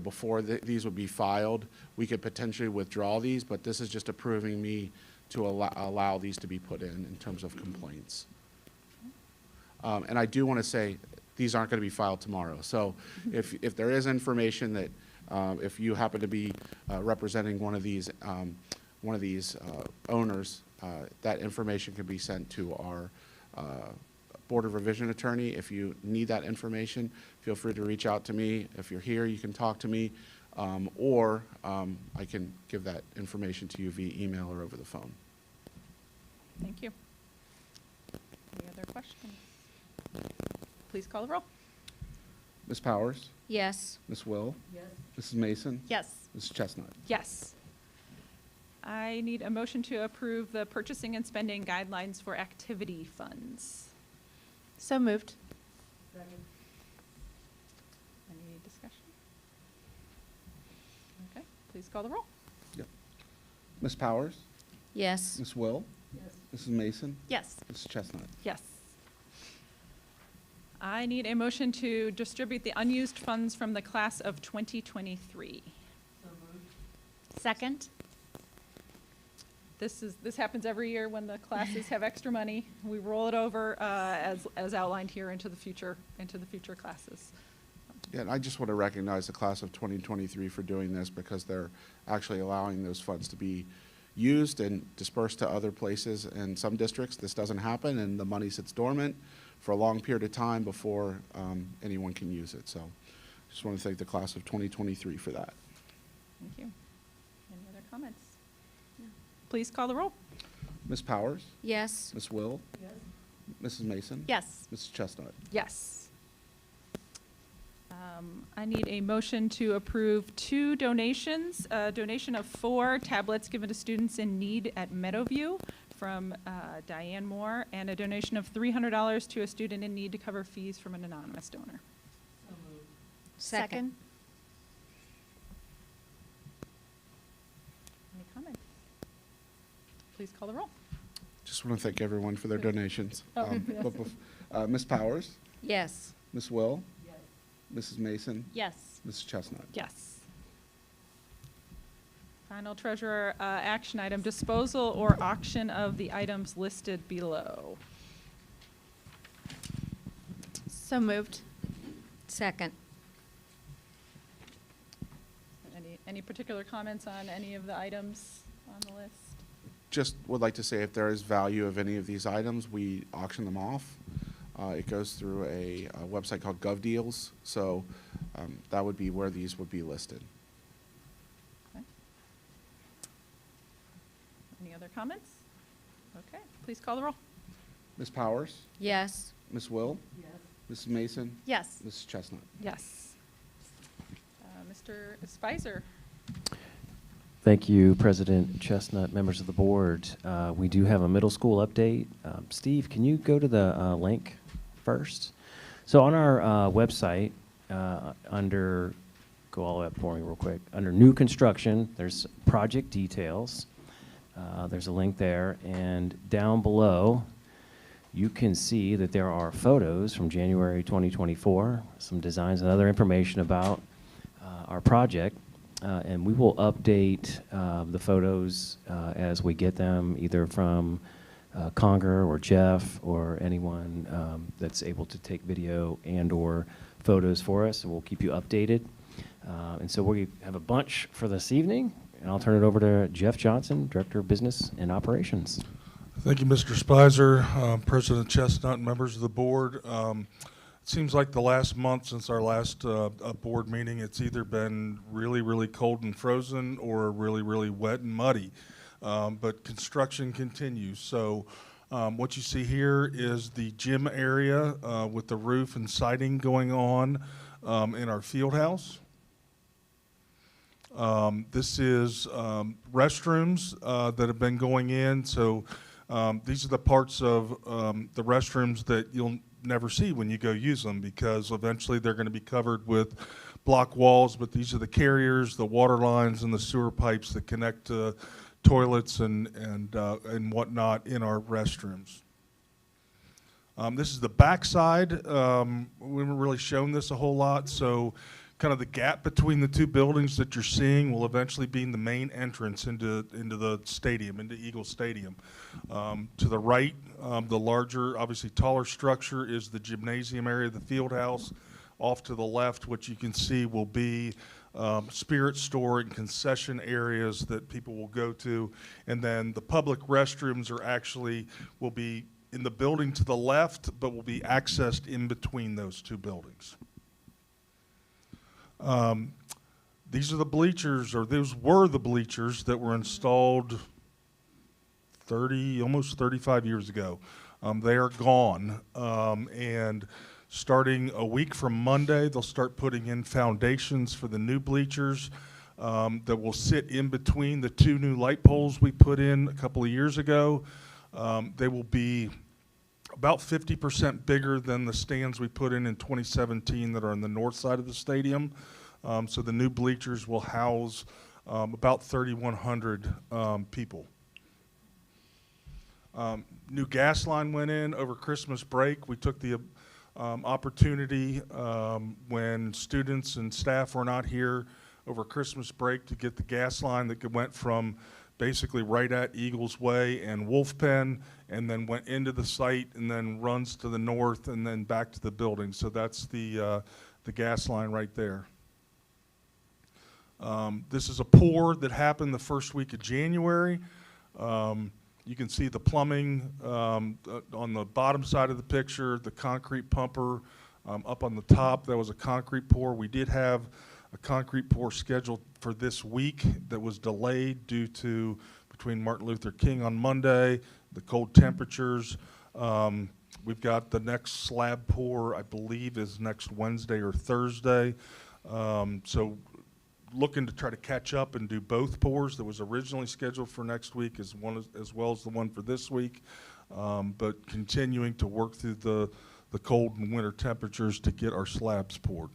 [SPEAKER 2] before these would be filed, we could potentially withdraw these, but this is just approving me to allow these to be put in terms of complaints. And I do want to say, these aren't going to be filed tomorrow. So if there is information that, if you happen to be representing one of these owners, that information can be sent to our Board of Revision attorney. If you need that information, feel free to reach out to me. If you're here, you can talk to me, or I can give that information to you via email or over the phone.
[SPEAKER 1] Thank you. Any other questions? Please call the roll.
[SPEAKER 2] Ms. Powers?
[SPEAKER 13] Yes.
[SPEAKER 2] Ms. Will?
[SPEAKER 4] Yes.
[SPEAKER 2] Mrs. Mason?
[SPEAKER 3] Yes.
[SPEAKER 2] Mrs. Chestnut?
[SPEAKER 1] Yes. I need a motion to approve the purchasing and spending guidelines for activity funds.
[SPEAKER 7] So moved.
[SPEAKER 4] Second.
[SPEAKER 1] Any discussion? Okay, please call the roll.
[SPEAKER 2] Yep. Ms. Powers?
[SPEAKER 13] Yes.
[SPEAKER 2] Ms. Will?
[SPEAKER 4] Yes.
[SPEAKER 2] Mrs. Mason?
[SPEAKER 3] Yes.
[SPEAKER 2] Mrs. Chestnut?
[SPEAKER 1] Yes. I need a motion to distribute the unused funds from the class of 2023.
[SPEAKER 4] So moved.
[SPEAKER 3] Second.
[SPEAKER 1] This happens every year when the classes have extra money. We roll it over as outlined here into the future classes.
[SPEAKER 2] Yeah, and I just want to recognize the class of 2023 for doing this, because they're actually allowing those funds to be used and dispersed to other places. In some districts, this doesn't happen, and the money sits dormant for a long period of time before anyone can use it. So just want to thank the class of 2023 for that.
[SPEAKER 1] Thank you. Any other comments? Please call the roll.
[SPEAKER 2] Ms. Powers?
[SPEAKER 13] Yes.
[SPEAKER 2] Ms. Will?
[SPEAKER 4] Yes.
[SPEAKER 2] Mrs. Mason?
[SPEAKER 3] Yes.
[SPEAKER 2] Mrs. Chestnut?
[SPEAKER 1] Yes. I need a motion to approve 2 donations. A donation of 4 tablets given to students in need at Meadowview from Diane Moore, and a donation of $300 to a student in need to cover fees from an anonymous donor.
[SPEAKER 4] So moved.
[SPEAKER 13] Second.
[SPEAKER 1] Any comments? Please call the roll.
[SPEAKER 2] Just want to thank everyone for their donations.
[SPEAKER 1] Oh, yes.
[SPEAKER 2] Ms. Powers?
[SPEAKER 13] Yes.
[SPEAKER 2] Ms. Will?
[SPEAKER 4] Yes.
[SPEAKER 2] Mrs. Mason?
[SPEAKER 3] Yes.
[SPEAKER 2] Mrs. Chestnut?
[SPEAKER 1] Yes. Final treasurer action item, disposal or auction of the items listed below.
[SPEAKER 7] So moved.
[SPEAKER 13] Second.
[SPEAKER 1] Any particular comments on any of the items on the list?
[SPEAKER 2] Just would like to say, if there is value of any of these items, we auction them off. It goes through a website called GovDeals, so that would be where these would be listed.
[SPEAKER 1] Okay. Any other comments? Okay, please call the roll.
[SPEAKER 2] Ms. Powers?
[SPEAKER 13] Yes.
[SPEAKER 2] Ms. Will?
[SPEAKER 4] Yes.
[SPEAKER 2] Mrs. Mason?
[SPEAKER 3] Yes.
[SPEAKER 2] Mrs. Chestnut?
[SPEAKER 1] Yes. Mr. Spicer.
[SPEAKER 5] Thank you, President Chestnut, members of the board. We do have a middle school update. Steve, can you go to the link first? So on our website, under, go all the way up for me real quick, under new construction, there's project details. There's a link there, and down below, you can see that there are photos from January 2024, some designs and other information about our project. And we will update the photos as we get them, either from Conger or Jeff or anyone that's able to take video and or photos for us, and we'll keep you updated. And so we have a bunch for this evening, and I'll turn it over to Jeff Johnson, Director of Business and Operations.
[SPEAKER 14] Thank you, Mr. Spicer, President Chestnut, members of the board. It seems like the last month since our last board meeting, it's either been really, really cold and frozen or really, really wet and muddy. But construction continues. So what you see here is the gym area with the roof and siding going on in our field house. This is restrooms that have been going in. So these are the parts of the restrooms that you'll never see when you go use them, because eventually they're going to be covered with block walls, but these are the carriers, the water lines, and the sewer pipes that connect to toilets and whatnot in our restrooms. This is the backside. We haven't really shown this a whole lot, so kind of the gap between the two buildings that you're seeing will eventually be in the main entrance into the stadium, into Eagle Stadium. To the right, the larger, obviously taller structure is the gymnasium area, the field house. Off to the left, what you can see will be spirit store and concession areas that people will go to. And then the public restrooms are actually, will be in the building to the left, but will be accessed in between those two buildings. These are the bleachers, or those were the bleachers that were installed almost 35 years ago. They are gone, and starting a week from Monday, they'll start putting in foundations for the new bleachers that will sit in between the two new light poles we put in a couple of years ago. They will be about 50% bigger than the stands we put in 2017 that are on the north side of the stadium. So the new bleachers will house about 3,100 people. New gas line went in over Christmas break. We took the opportunity when students and staff were not here over Christmas break to get the gas line that went from basically right at Eagles Way and Wolf Pen, and then went into the site and then runs to the north and then back to the building. So that's the gas line right there. This is a pour that happened the first week of January. You can see the plumbing on the bottom side of the picture, the concrete pumper up on the top. That was a concrete pour. We did have a concrete pour scheduled for this week that was delayed due to between Martin Luther King on Monday, the cold temperatures. We've got the next slab pour, I believe, is next Wednesday or Thursday. So looking to try to catch up and do both pours that was originally scheduled for next week as well as the one for this week, but continuing to work through the cold and winter temperatures to get our slabs poured.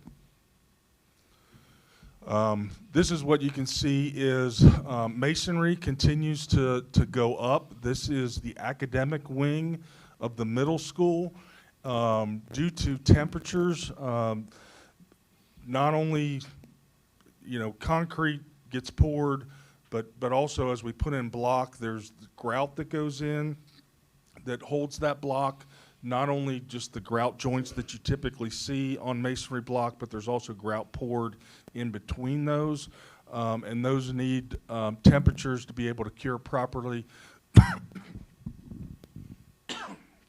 [SPEAKER 14] This is what you can see is masonry continues to go up. This is the academic wing of the middle school. Due to temperatures, not only concrete gets poured, but also as we put in block, there's grout that goes in that holds that block. Not only just the grout joints that you typically see on masonry block, but there's also grout poured in between those. And those need temperatures to be able to cure properly.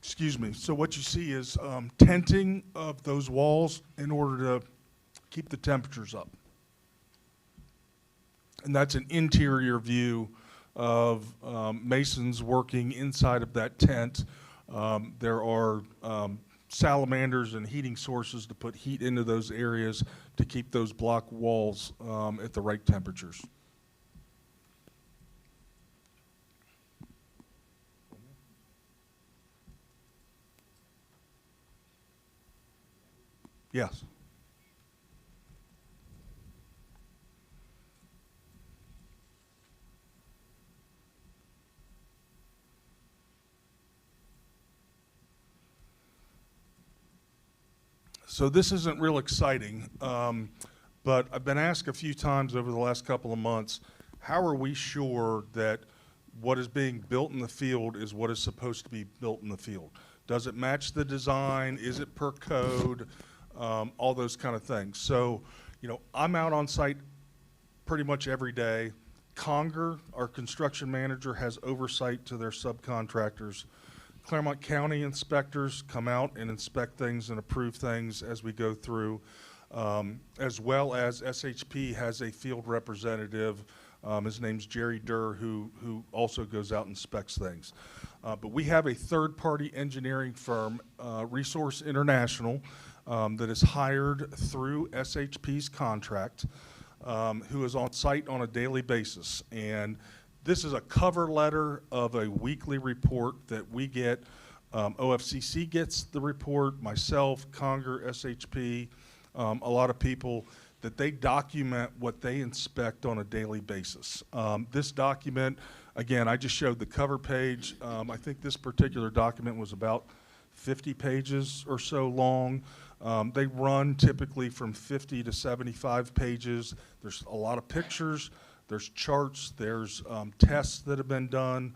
[SPEAKER 14] Excuse me. So what you see is tenting of those walls in order to keep the temperatures up. And that's an interior view of masons working inside of that tent. There are salamanders and heating sources to put heat into those areas to keep those block walls at the right temperatures. Yes. So this isn't real exciting, but I've been asked a few times over the last couple of months, how are we sure that what is being built in the field is what is supposed to be built in the field? Does it match the design? Is it per code? All those kind of things. So, you know, I'm out on site pretty much every day. Conger, our construction manager, has oversight to their subcontractors. Claremont County inspectors come out and inspect things and approve things as we go through, as well as SHP has a field representative. His name's Jerry Durr, who also goes out and inspects things. But we have a third-party engineering firm, Resource International, that is hired through SHP's contract, who is on site on a daily basis. And this is a cover letter of a weekly report that we get. OFCC gets the report, myself, Conger, SHP, a lot of people, that they document what they inspect on a daily basis. This document, again, I just showed the cover page. I think this particular document was about 50 pages or so long. They run typically from 50 to 75 pages. There's a lot of pictures, there's charts, there's tests that have been done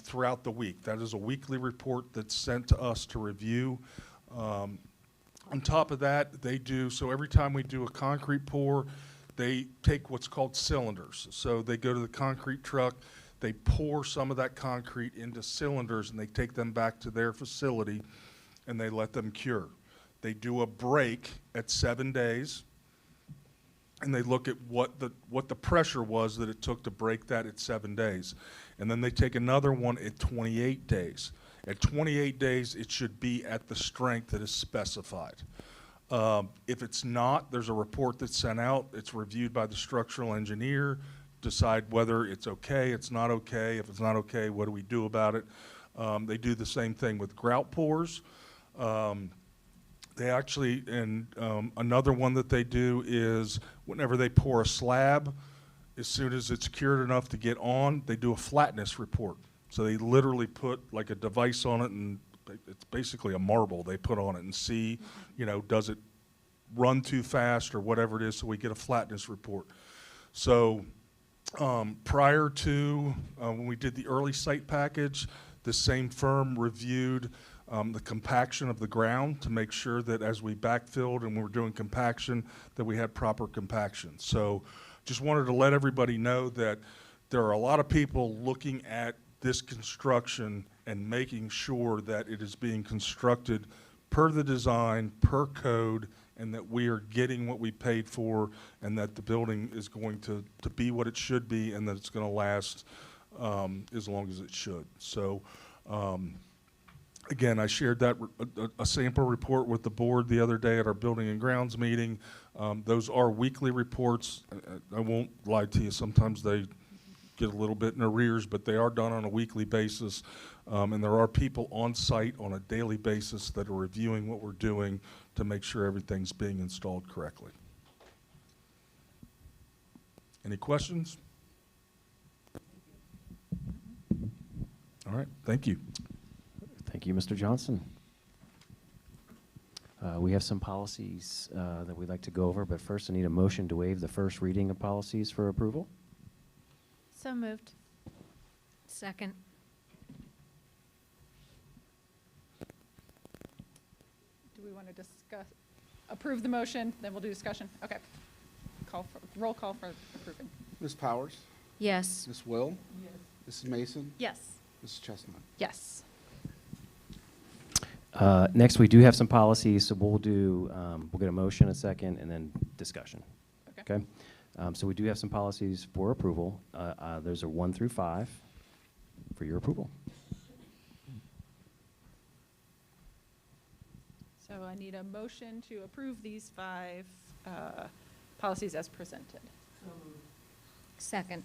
[SPEAKER 14] throughout the week. That is a weekly report that's sent to us to review. On top of that, they do, so every time we do a concrete pour, they take what's called cylinders. So they go to the concrete truck, they pour some of that concrete into cylinders, and they take them back to their facility, and they let them cure. They do a break at 7 days, and they look at what the pressure was that it took to break that at 7 days. And then they take another one at 28 days. At 28 days, it should be at the strength that is specified. If it's not, there's a report that's sent out. It's reviewed by the structural engineer, decide whether it's okay, it's not okay. If it's not okay, what do we do about it? They do the same thing with grout pours. They actually, and another one that they do is whenever they pour a slab, as soon as it's cured enough to get on, they do a flatness report. So they literally put like a device on it, and it's basically a marble they put on it, and see, you know, does it run too fast or whatever it is, so we get a flatness report. So prior to when we did the early site package, the same firm reviewed the compaction of the ground to make sure that as we backfilled and we were doing compaction, that we had proper compaction. So just wanted to let everybody know that there are a lot of people looking at this construction and making sure that it is being constructed per the design, per code, and that we are getting what we paid for, and that the building is going to be what it should be, and that it's going to last as long as it should. So again, I shared that a sample report with the board the other day at our building and grounds meeting. Those are weekly reports. I won't lie to you, sometimes they get a little bit in arrears, but they are done on a weekly basis. And there are people on site on a daily basis that are reviewing what we're doing to make sure everything's being installed correctly. Any questions? All right, thank you.
[SPEAKER 5] Thank you, Mr. Johnson. We have some policies that we'd like to go over, but first I need a motion to waive the first reading of policies for approval.
[SPEAKER 3] So moved.
[SPEAKER 13] Second.
[SPEAKER 1] Do we want to discuss, approve the motion, then we'll do discussion? Okay. Roll call for approving.
[SPEAKER 2] Ms. Powers?
[SPEAKER 13] Yes.
[SPEAKER 2] Ms. Will? Yes. Mrs. Mason?
[SPEAKER 3] Yes.
[SPEAKER 2] Mrs. Chestnut?
[SPEAKER 1] Yes.
[SPEAKER 5] Next, we do have some policies, so we'll get a motion, a second, and then discussion.
[SPEAKER 1] Okay.
[SPEAKER 5] So we do have some policies for approval. Those are 1 through 5 for your approval.
[SPEAKER 1] So I need a motion to approve these 5 policies as presented.
[SPEAKER 13] Second.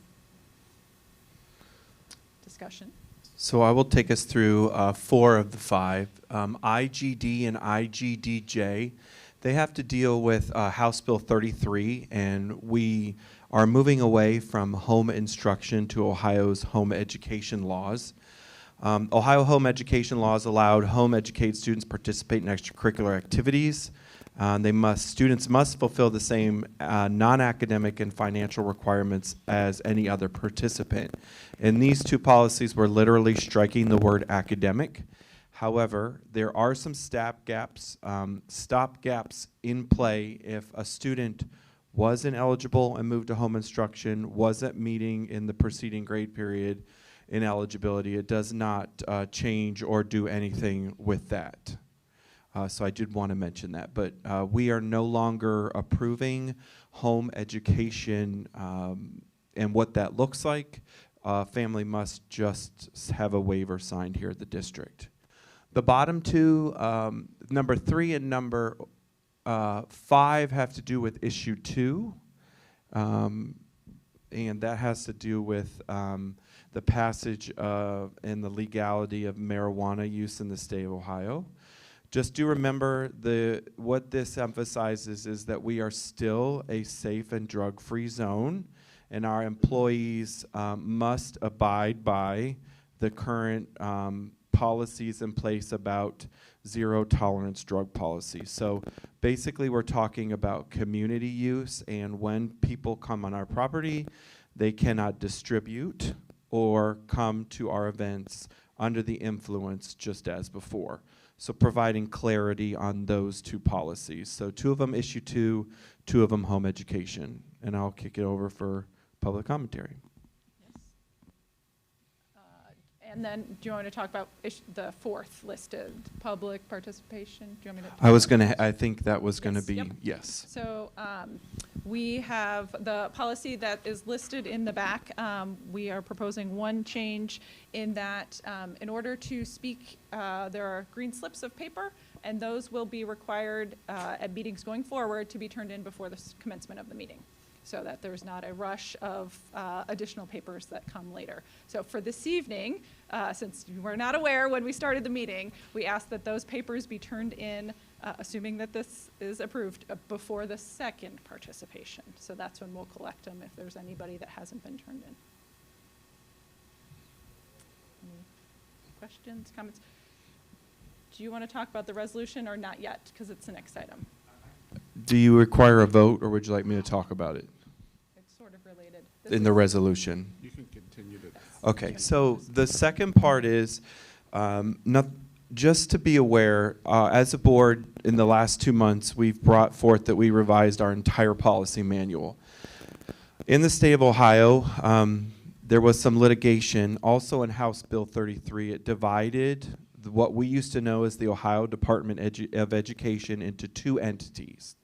[SPEAKER 1] Discussion.
[SPEAKER 10] So I will take us through 4 of the 5. IGD and IGDJ, they have to deal with House Bill 33, and we are moving away from home instruction to Ohio's home education laws. Ohio home education laws allowed home educated students participate in extracurricular activities. Students must fulfill the same non-academic and financial requirements as any other participant. And these 2 policies were literally striking the word academic. However, there are some stopgaps in play if a student wasn't eligible and moved to home instruction, wasn't meeting in the preceding grade period in eligibility. It does not change or do anything with that. So I did want to mention that. But we are no longer approving home education and what that looks like. Family must just have a waiver signed here at the district. The bottom 2, number 3 and number 5, have to do with issue 2. And that has to do with the passage and the legality of marijuana use in the state of Ohio. Just do remember what this emphasizes is that we are still a safe and drug-free zone, and our employees must abide by the current policies in place about zero-tolerance drug policy. So basically, we're talking about community use, and when people come on our property, they cannot distribute or come to our events under the influence just as before. So providing clarity on those 2 policies. So 2 of them issue 2, 2 of them home education. And I'll kick it over for public commentary.
[SPEAKER 1] And then, do you want me to talk about the 4th listed, public participation? Do you want me to?
[SPEAKER 10] I think that was going to
[SPEAKER 1] Yes,
[SPEAKER 10] be,
[SPEAKER 1] yep.
[SPEAKER 10] yes.
[SPEAKER 1] So we have the policy that is listed in the back. We are proposing one change in that in order to speak, there are green slips of paper, and those will be required at meetings going forward to be turned in before the commencement of the meeting, so that there's not a rush of additional papers that come later. So for this evening, since you were not aware when we started the meeting, we ask that those papers be turned in, assuming that this is approved, before the 2nd participation. So that's when we'll collect them if there's anybody that hasn't been turned in. Any questions, comments? Do you want to talk about the resolution or not yet, because it's the next item?
[SPEAKER 10] Do you require a vote, or would you like me to talk about it?
[SPEAKER 1] It's sort of related.
[SPEAKER 10] In the resolution?
[SPEAKER 2] You can continue to.
[SPEAKER 10] Okay, so the second part is just to be aware, as a board, in the last 2 months, we've brought forth that we revised our entire policy manual. In the state of Ohio, there was some litigation, also in House Bill 33. It divided what we used to know as the Ohio Department of Education into 2 entities: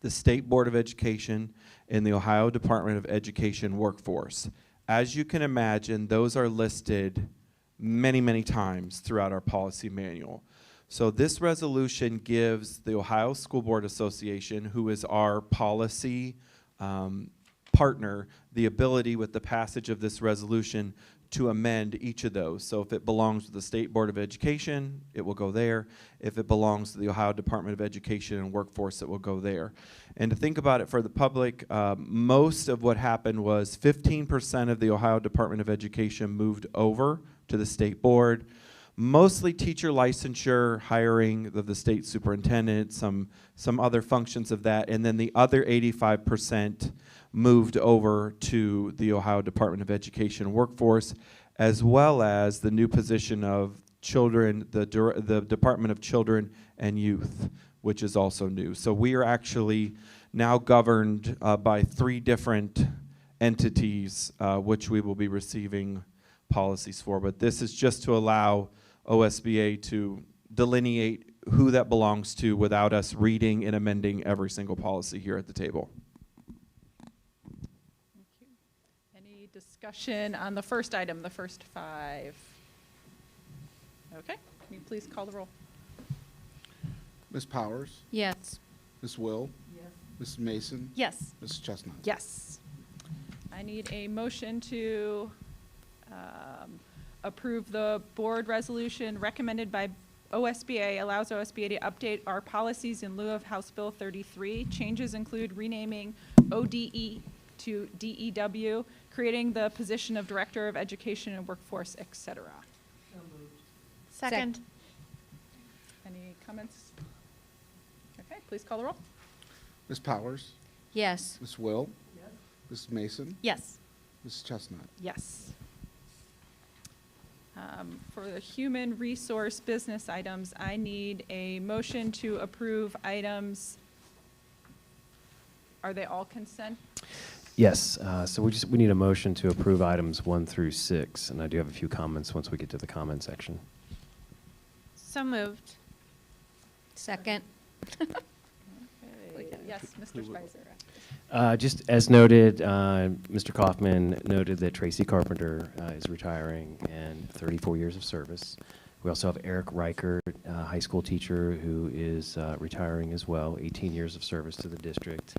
[SPEAKER 10] the State Board of Education and the Ohio Department of Education Workforce. As you can imagine, those are listed many, many times throughout our policy manual. So this resolution gives the Ohio School Board Association, who is our policy partner, the ability with the passage of this resolution to amend each of those. So if it belongs to the State Board of Education, it will go there. If it belongs to the Ohio Department of Education and Workforce, it will go there. And to think about it for the public, most of what happened was 15% of the Ohio Department of Education moved over to the State Board, mostly teacher licensure, hiring of the state superintendent, some other functions of that, and then the other 85% moved over to the Ohio Department of Education and Workforce, as well as the new position of children, the Department of Children and Youth, which is also new. So we are actually now governed by 3 different entities, which we will be receiving policies for. But this is just to allow OSBA to delineate who that belongs to without us reading and amending every single policy here at the table.
[SPEAKER 1] Thank you. Any discussion on the first item, the first 5? Okay, can you please call the roll?
[SPEAKER 2] Ms. Powers?
[SPEAKER 13] Yes.
[SPEAKER 2] Ms. Will? Mrs. Mason?
[SPEAKER 3] Yes.
[SPEAKER 2] Mrs. Chestnut?
[SPEAKER 1] Yes. I need a motion to approve the board resolution recommended by OSBA, allows OSBA to update our policies in lieu of House Bill 33. Changes include renaming ODE to DEW, creating the position of Director of Education and Workforce, et cetera.
[SPEAKER 3] Second.
[SPEAKER 1] Any comments? Okay, please call the roll.
[SPEAKER 2] Ms. Powers?
[SPEAKER 13] Yes.
[SPEAKER 2] Ms. Will? Mrs. Mason?
[SPEAKER 3] Yes.
[SPEAKER 2] Mrs. Chestnut?
[SPEAKER 1] Yes. For the human resource business items, I need a motion to approve items. Are they all consent?
[SPEAKER 5] Yes, so we need a motion to approve items 1 through 6, and I do have a few comments once we get to the comment section.
[SPEAKER 3] So moved.
[SPEAKER 13] Second.
[SPEAKER 1] Okay. Yes, Mr. Spicer.
[SPEAKER 5] Just as noted, Mr. Kaufman noted that Tracy Carpenter is retiring and 34 years of service. We also have Eric Reichert, high school teacher, who is retiring as well, 18 years of service to the district.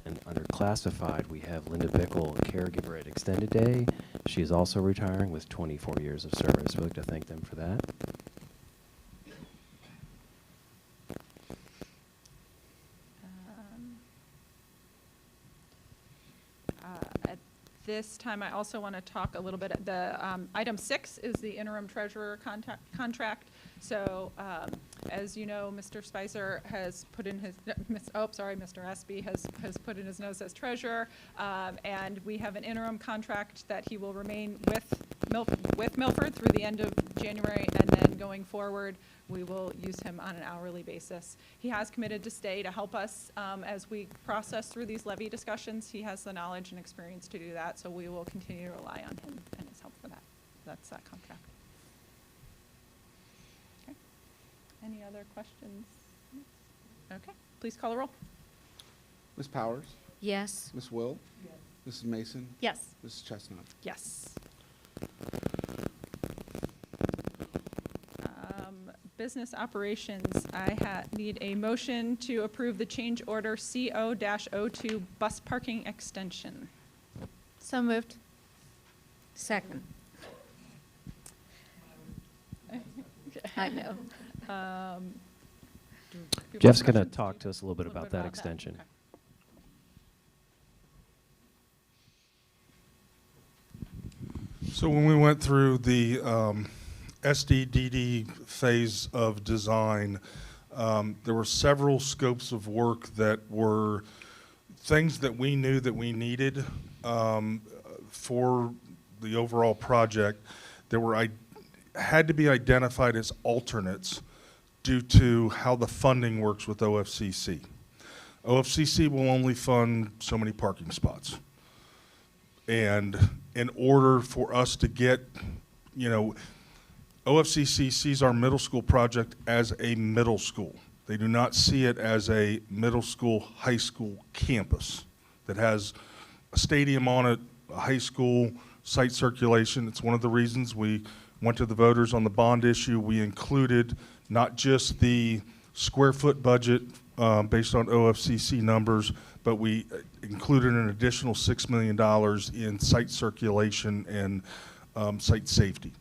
[SPEAKER 5] And under classified, we have Linda Bickle, a caregiver at Extended Day. She is also retiring with 24 years of service. We'd like to thank them for that.
[SPEAKER 1] At this time, I also want to talk a little bit, item 6 is the interim treasurer contract. So, as you know, Mr. Spicer has put in his, Mr. Espy has put in his notes as treasurer, and we have an interim contract that he will remain with Milford through the end of January, and then going forward, we will use him on an hourly basis. He has committed to stay to help us as we process through these levy discussions. He has the knowledge and experience to do that, so we will continue to rely on him and his help for that. That's that contract. Okay. Any other questions? Okay, please call the roll.
[SPEAKER 2] Ms. Powers?
[SPEAKER 13] Yes.
[SPEAKER 2] Ms. Will? Mrs. Mason?
[SPEAKER 3] Yes.
[SPEAKER 2] Mrs. Chestnut?
[SPEAKER 1] Yes. Business operations, I need a motion to approve the change order CO-02 bus parking extension.
[SPEAKER 3] So moved.
[SPEAKER 13] Second. I know.
[SPEAKER 5] Jeff's going to talk to us a little bit about that extension.
[SPEAKER 1] Okay.
[SPEAKER 14] So when we went through the SDDD phase of design, there were several scopes of work that were things that we knew that we needed for the overall project that had to be identified as alternates due to how the funding works with OFCC. OFCC will only fund so many parking spots. And in order for us to get, OFCC sees our middle school project as a middle school. They do not see it as a middle school, high school campus that has a stadium on it, a high school, site circulation. It's one of the reasons we went to the voters on the bond issue. We included not just the square foot budget based on OFCC numbers, but we included an additional $6 million in site circulation and site safety.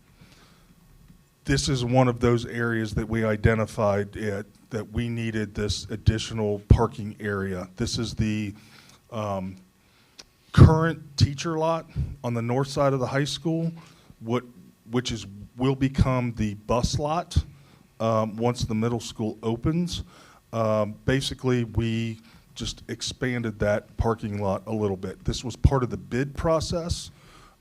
[SPEAKER 14] This is one of those areas that we identified that we needed this additional parking area. This is the current teacher lot on the north side of the high school, which will become the bus lot once the middle school opens. Basically, we just expanded that parking lot a little bit. This was part of the bid process.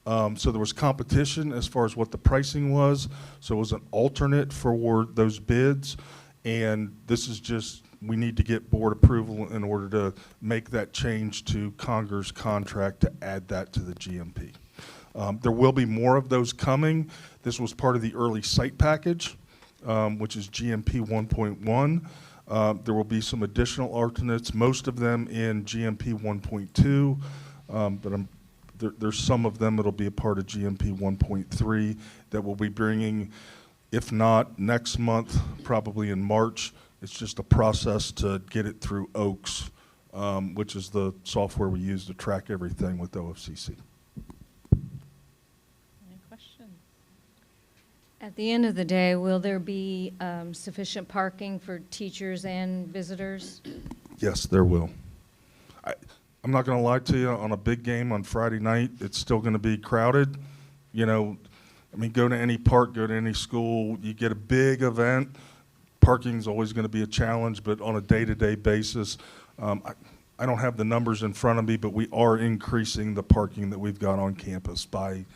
[SPEAKER 14] So there was competition as far as what the pricing was. So it was an alternate for those bids. And this is just, we need to get board approval in order to make that change to Conger's contract to add that to the GMP. There will be more of those coming. This was part of the early site package, which is GMP 1.1. There will be some additional alternates, most of them in GMP 1.2, but there's some of them that'll be a part of GMP 1.3 that we'll be bringing, if not next month, probably in March, It's just a process to get it through OAKS, which is the software we use to track everything with OFCC.
[SPEAKER 1] Any questions?
[SPEAKER 13] At the end of the day, will there be sufficient parking for teachers and visitors?
[SPEAKER 14] Yes, there will. I'm not going to lie to you, on a big game on Friday night, it's still going to be crowded. You know, I mean, go to any park, go to any school, you get a big event, parking's always going to be a challenge, but on a day-to-day basis, I don't have the numbers in front of me, but we are increasing the parking that we've got on campus by,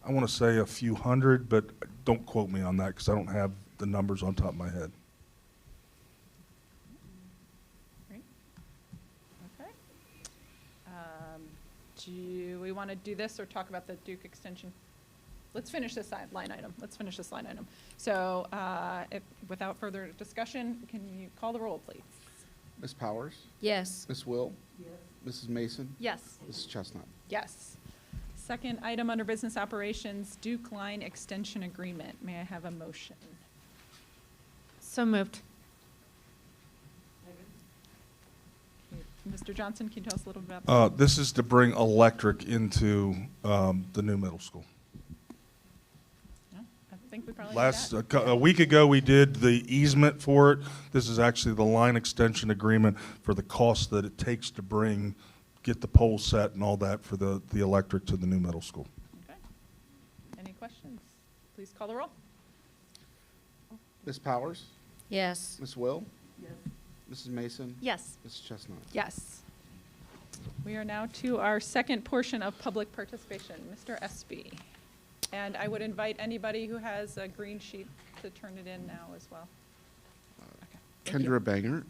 [SPEAKER 14] I want to say a few hundred, but don't quote me on that because I don't have the numbers on top of my head.
[SPEAKER 1] Great. Okay. Do we want to do this or talk about the Duke extension? Let's finish this line item. So without further discussion, can you call the roll, please?
[SPEAKER 2] Ms. Powers?
[SPEAKER 13] Yes.
[SPEAKER 2] Ms. Will? Yes. Mrs. Mason?
[SPEAKER 3] Yes.
[SPEAKER 2] Mrs. Chestnut?
[SPEAKER 1] Yes. Second item under business operations, Duke line extension agreement. May I have a motion?
[SPEAKER 3] So moved.
[SPEAKER 1] Mr. Johnson, can you tell us a little bit about that?
[SPEAKER 14] This is to bring electric into the new middle school.
[SPEAKER 1] Yeah, I think we probably did that.
[SPEAKER 14] A week ago, we did the easement for it. This is actually the line extension agreement for the cost that it takes to get the pole set and all that for the electric to the new middle school.
[SPEAKER 1] Okay. Any questions? Please call the roll.
[SPEAKER 2] Ms. Powers?
[SPEAKER 13] Yes.
[SPEAKER 2] Ms. Will? Yes. Mrs. Mason?
[SPEAKER 3] Yes.
[SPEAKER 2] Mrs. Chestnut?
[SPEAKER 1] Yes. We are now to our second portion of public participation, Mr. Espy. And I would invite anybody who has a green sheet to turn it in now as well. Okay. Thank you.
[SPEAKER 2] Kendra Banger?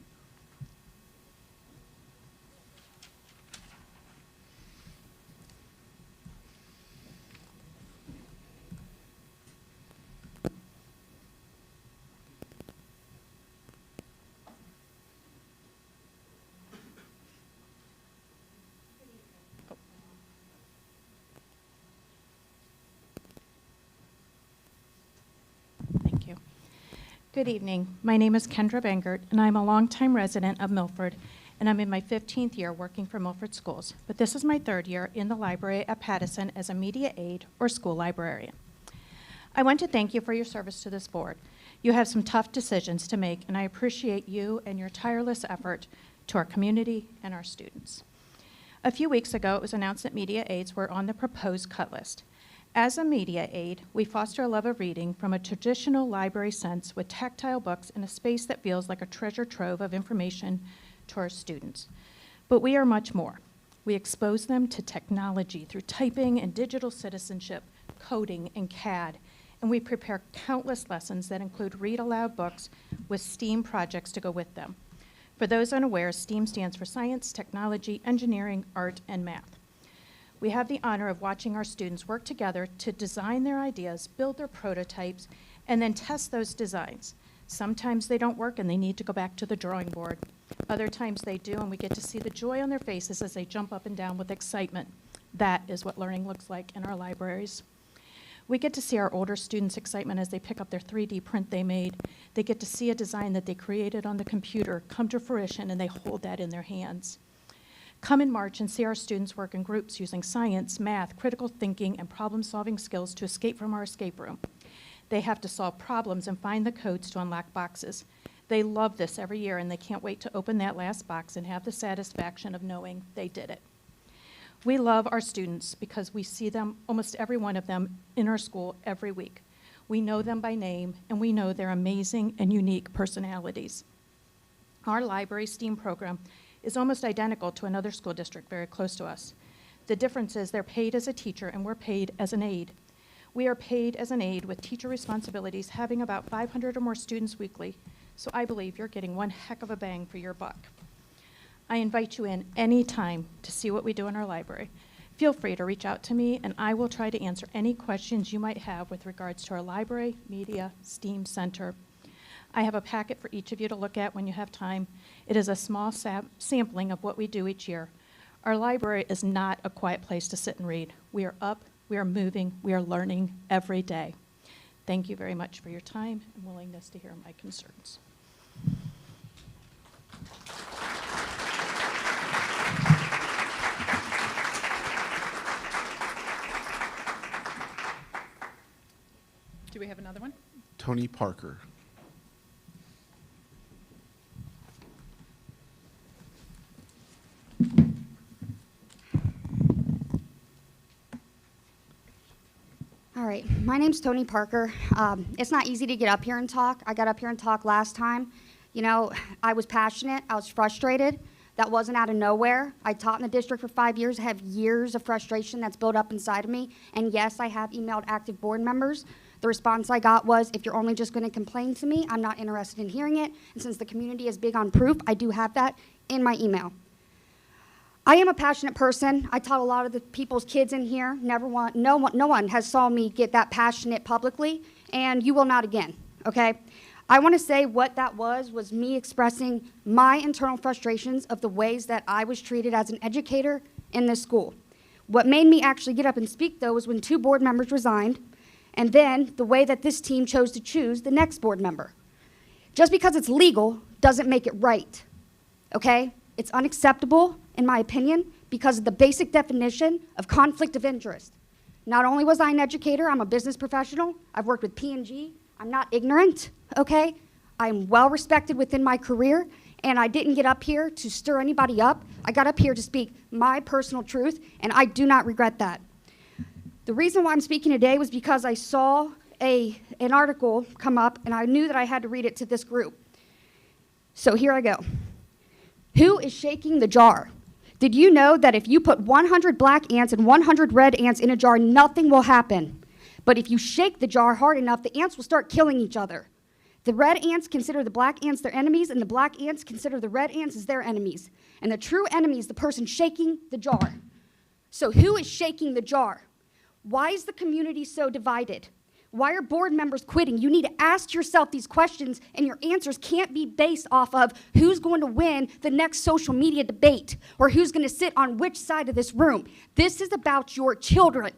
[SPEAKER 15] Thank you. Good evening. My name is Kendra Bangert, and I'm a longtime resident of Milford, and I'm in my 15th year working for Milford Schools. But this is my 3rd year in the library at Pattison as a media aide or school librarian. I want to thank you for your service to this board. You have some tough decisions to make, and I appreciate you and your tireless effort to our community and our students. A few weeks ago, it was announced that media aides were on the proposed cut list. As a media aide, we foster a love of reading from a traditional library sense with tactile books in a space that feels like a treasure trove of information to our students. But we are much more. We expose them to technology through typing and digital citizenship, coding and CAD, and we prepare countless lessons that include read-aloud books with STEAM projects to go with them. For those unaware, STEAM stands for science, technology, engineering, art, and math. We have the honor of watching our students work together to design their ideas, build their prototypes, and then test those designs. Sometimes they don't work and they need to go back to the drawing board. Other times they do, and we get to see the joy on their faces as they jump up and down with excitement. That is what learning looks like in our libraries. We get to see our older students' excitement as they pick up their 3D print they made. They get to see a design that they created on the computer come to fruition, and they hold that in their hands. Come in March and see our students work in groups using science, math, critical thinking, and problem-solving skills to escape from our escape room. They have to solve problems and find the codes to unlock boxes. They love this every year, and they can't wait to open that last box and have the satisfaction of knowing they did it. We love our students because we see them, almost every one of them, in our school every week. We know them by name, and we know their amazing and unique personalities. Our library STEAM program is almost identical to another school district very close to us. The difference is they're paid as a teacher and we're paid as an aide. We are paid as an aide with teacher responsibilities, having about 500 or more students weekly, so I believe you're getting one heck of a bang for your buck. I invite you in any time to see what we do in our library. Feel free to reach out to me and I will try to answer any questions you might have with regards to our library, media, STEAM center. I have a packet for each of you to look at when you have time. It is a small sampling of what we do each year. Our library is not a quiet place to sit and read. We are up, we are moving, we are learning every day. Thank you very much for your time and willingness to hear my concerns.
[SPEAKER 1] another one?
[SPEAKER 2] Tony Parker.
[SPEAKER 16] All right, my name's Tony Parker. It's not easy to get up here and talk. I got up here and talked last time. You know, I was passionate, I was frustrated. That wasn't out of nowhere. I taught in the district for 5 years, I have years of frustration that's built up inside of me. And yes, I have emailed active board members. The response I got was, if you're only just gonna complain to me, I'm not interested in hearing it. And since the community is big on proof, I do have that in my email. I am a passionate person. I taught a lot of the people's kids in here. No one has saw me get that passionate publicly, and you will not again, okay? I want to say what that was me expressing my internal frustrations of the ways that I was treated as an educator in this school. What made me actually get up and speak, though, was when 2 board members resigned, and then the way that this team chose to choose the next board member. Just because it's legal doesn't make it right, okay? It's unacceptable, in my opinion, because of the basic definition of conflict of interest. Not only was I an educator, I'm a business professional. I've worked with P&G. I'm not ignorant, okay? I'm well respected within my career, and I didn't get up here to stir anybody up. I got up here to speak my personal truth, and I do not regret that. The reason why I'm speaking today was because I saw an article come up, and I knew that I had to read it to this group. So here I go. Who is shaking the jar? Did you know that if you put 100 black ants and 100 red ants in a jar, nothing will happen? But if you shake the jar hard enough, the ants will start killing each other. The red ants consider the black ants their enemies, and the black ants consider the red ants as their enemies. And the true enemy is the person shaking the jar. So who is shaking the jar? Why is the community so divided? Why are board members quitting? You need to ask yourself these questions, and your answers can't be based off of who's going to win the next social media debate or who's going to sit on which side of this room. This is about your children.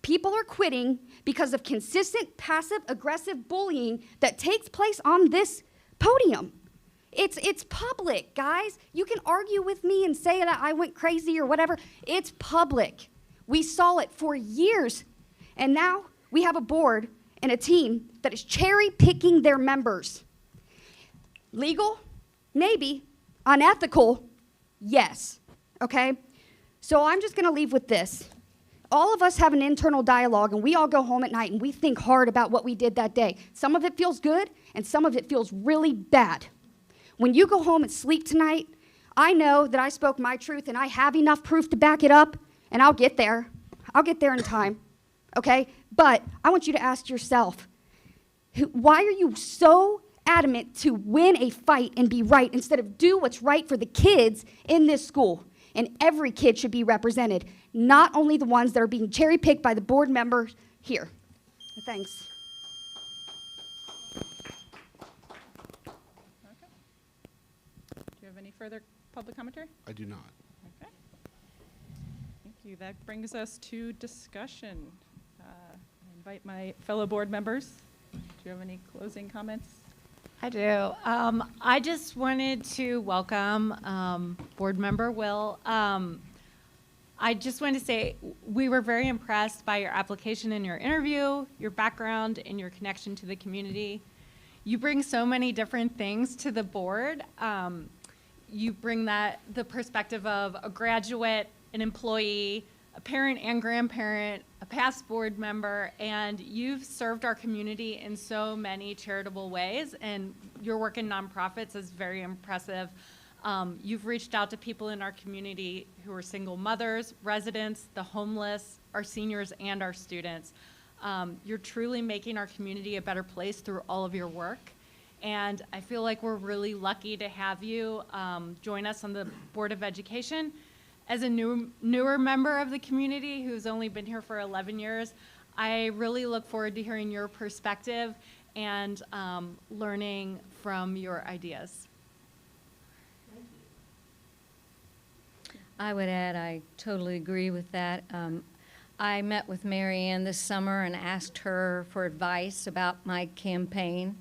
[SPEAKER 16] People are quitting because of consistent passive-aggressive bullying that takes place on this podium. It's public, guys. You can argue with me and say that I went crazy or whatever. It's public. We saw it for years, and now we have a board and a team that is cherry-picking their members. Legal? Maybe. Unethical? Yes. Okay? So I'm just going to leave with this. All of us have an internal dialogue, and we all go home at night, and we think hard about what we did that day. Some of it feels good, and some of it feels really bad. When you go home and sleep tonight, I know that I spoke my truth, and I have enough proof to back it up, and I'll get there. I'll get there in time. Okay? But I want you to ask yourself, why are you so adamant to win a fight and be right instead of do what's right for the kids in this school? And every kid should be represented, not only the ones that are being cherry-picked by the board members here. Thanks.
[SPEAKER 1] Okay. Do you have any further public commentary?
[SPEAKER 2] I do not.
[SPEAKER 1] Okay. Thank you. That brings us to discussion. I invite my fellow board members. Do you have any closing comments?
[SPEAKER 12] I do. I just wanted to welcome Board Member Will. I just wanted to say we were very impressed by your application and your interview, your background, and your connection to the community. You bring so many different things to the board. You bring the perspective of a graduate, an employee, a parent and grandparent, a past board member, and you've served our community in so many charitable ways, and your work in nonprofits is very impressive. You've reached out to people in our community who are single mothers, residents, the homeless, our seniors, and our students. You're truly making our community a better place through all of your work, and I feel like we're really lucky to have you join us on the Board of Education. As a newer member of the community who's only been here for 11 years, I really look forward to hearing your perspective and learning from your ideas.
[SPEAKER 13] I would add, I totally agree with that. I met with Mary Ann this summer and asked her for advice about my campaign.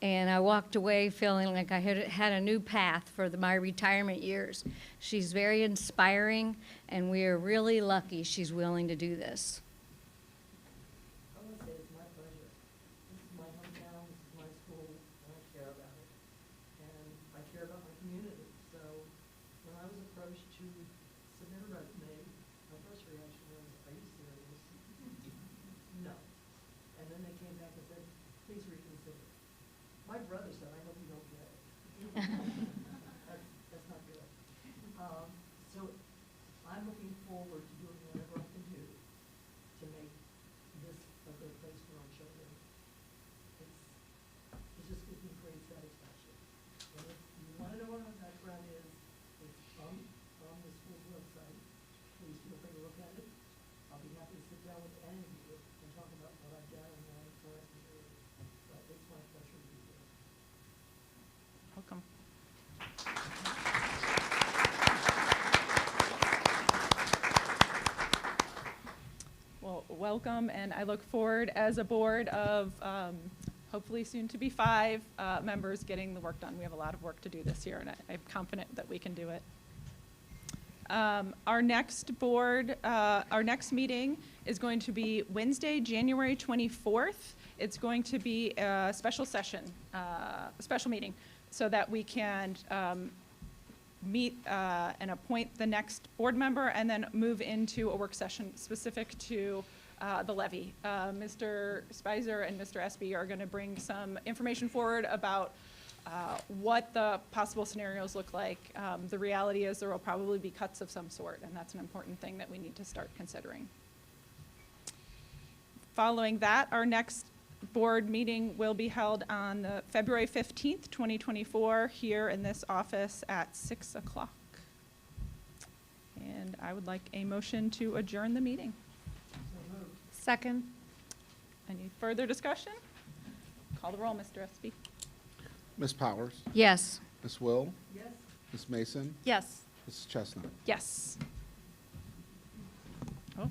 [SPEAKER 13] And I walked away feeling like I had a new path for my retirement years. She's very inspiring, and we are really lucky she's willing to do this.
[SPEAKER 4] wish to submit a resume, my first reaction was, are you serious? No. And then they came back and said, please reconsider. My brother said, I hope you don't get it. That's not good. So I'm looking forward to doing whatever I can do to make this a good place for our children. It just gives me great satisfaction. And if you want to know what my background is, it's from the school's website. Please feel free to look at it. I'll be happy to sit down with any of you and talk about what I've done and what I plan to do. But it's my pleasure to be here.
[SPEAKER 1] Welcome. Well, welcome, and I look forward as a board of hopefully soon to be 5 members getting the work done. We have a lot of work to do this year, and I'm confident that we can do it. Our next meeting is going to be Wednesday, January 24th. It's going to be a special session, a special meeting, so that we can meet and appoint the next board member and then move into a work session specific to the levy. Mr. Spicer and Mr. Espy are going to bring some information forward about what the possible scenarios look like. The reality is there will probably be cuts of some sort, and that's an important thing that we need to start considering. Following that, our next board meeting will be held on the February 15th, 2024, here in this office at 6 o'clock. And I would like a motion to adjourn the meeting.
[SPEAKER 3] Second.
[SPEAKER 1] Any further discussion? Call the roll, Mr. Espy.
[SPEAKER 2] Ms. Powers?
[SPEAKER 3] Yes.
[SPEAKER 2] Ms. Will?
[SPEAKER 4] Yes?
[SPEAKER 2] Ms. Mason?
[SPEAKER 3] Yes.
[SPEAKER 2] Mrs. Chestnut?
[SPEAKER 1] Yes. Oh.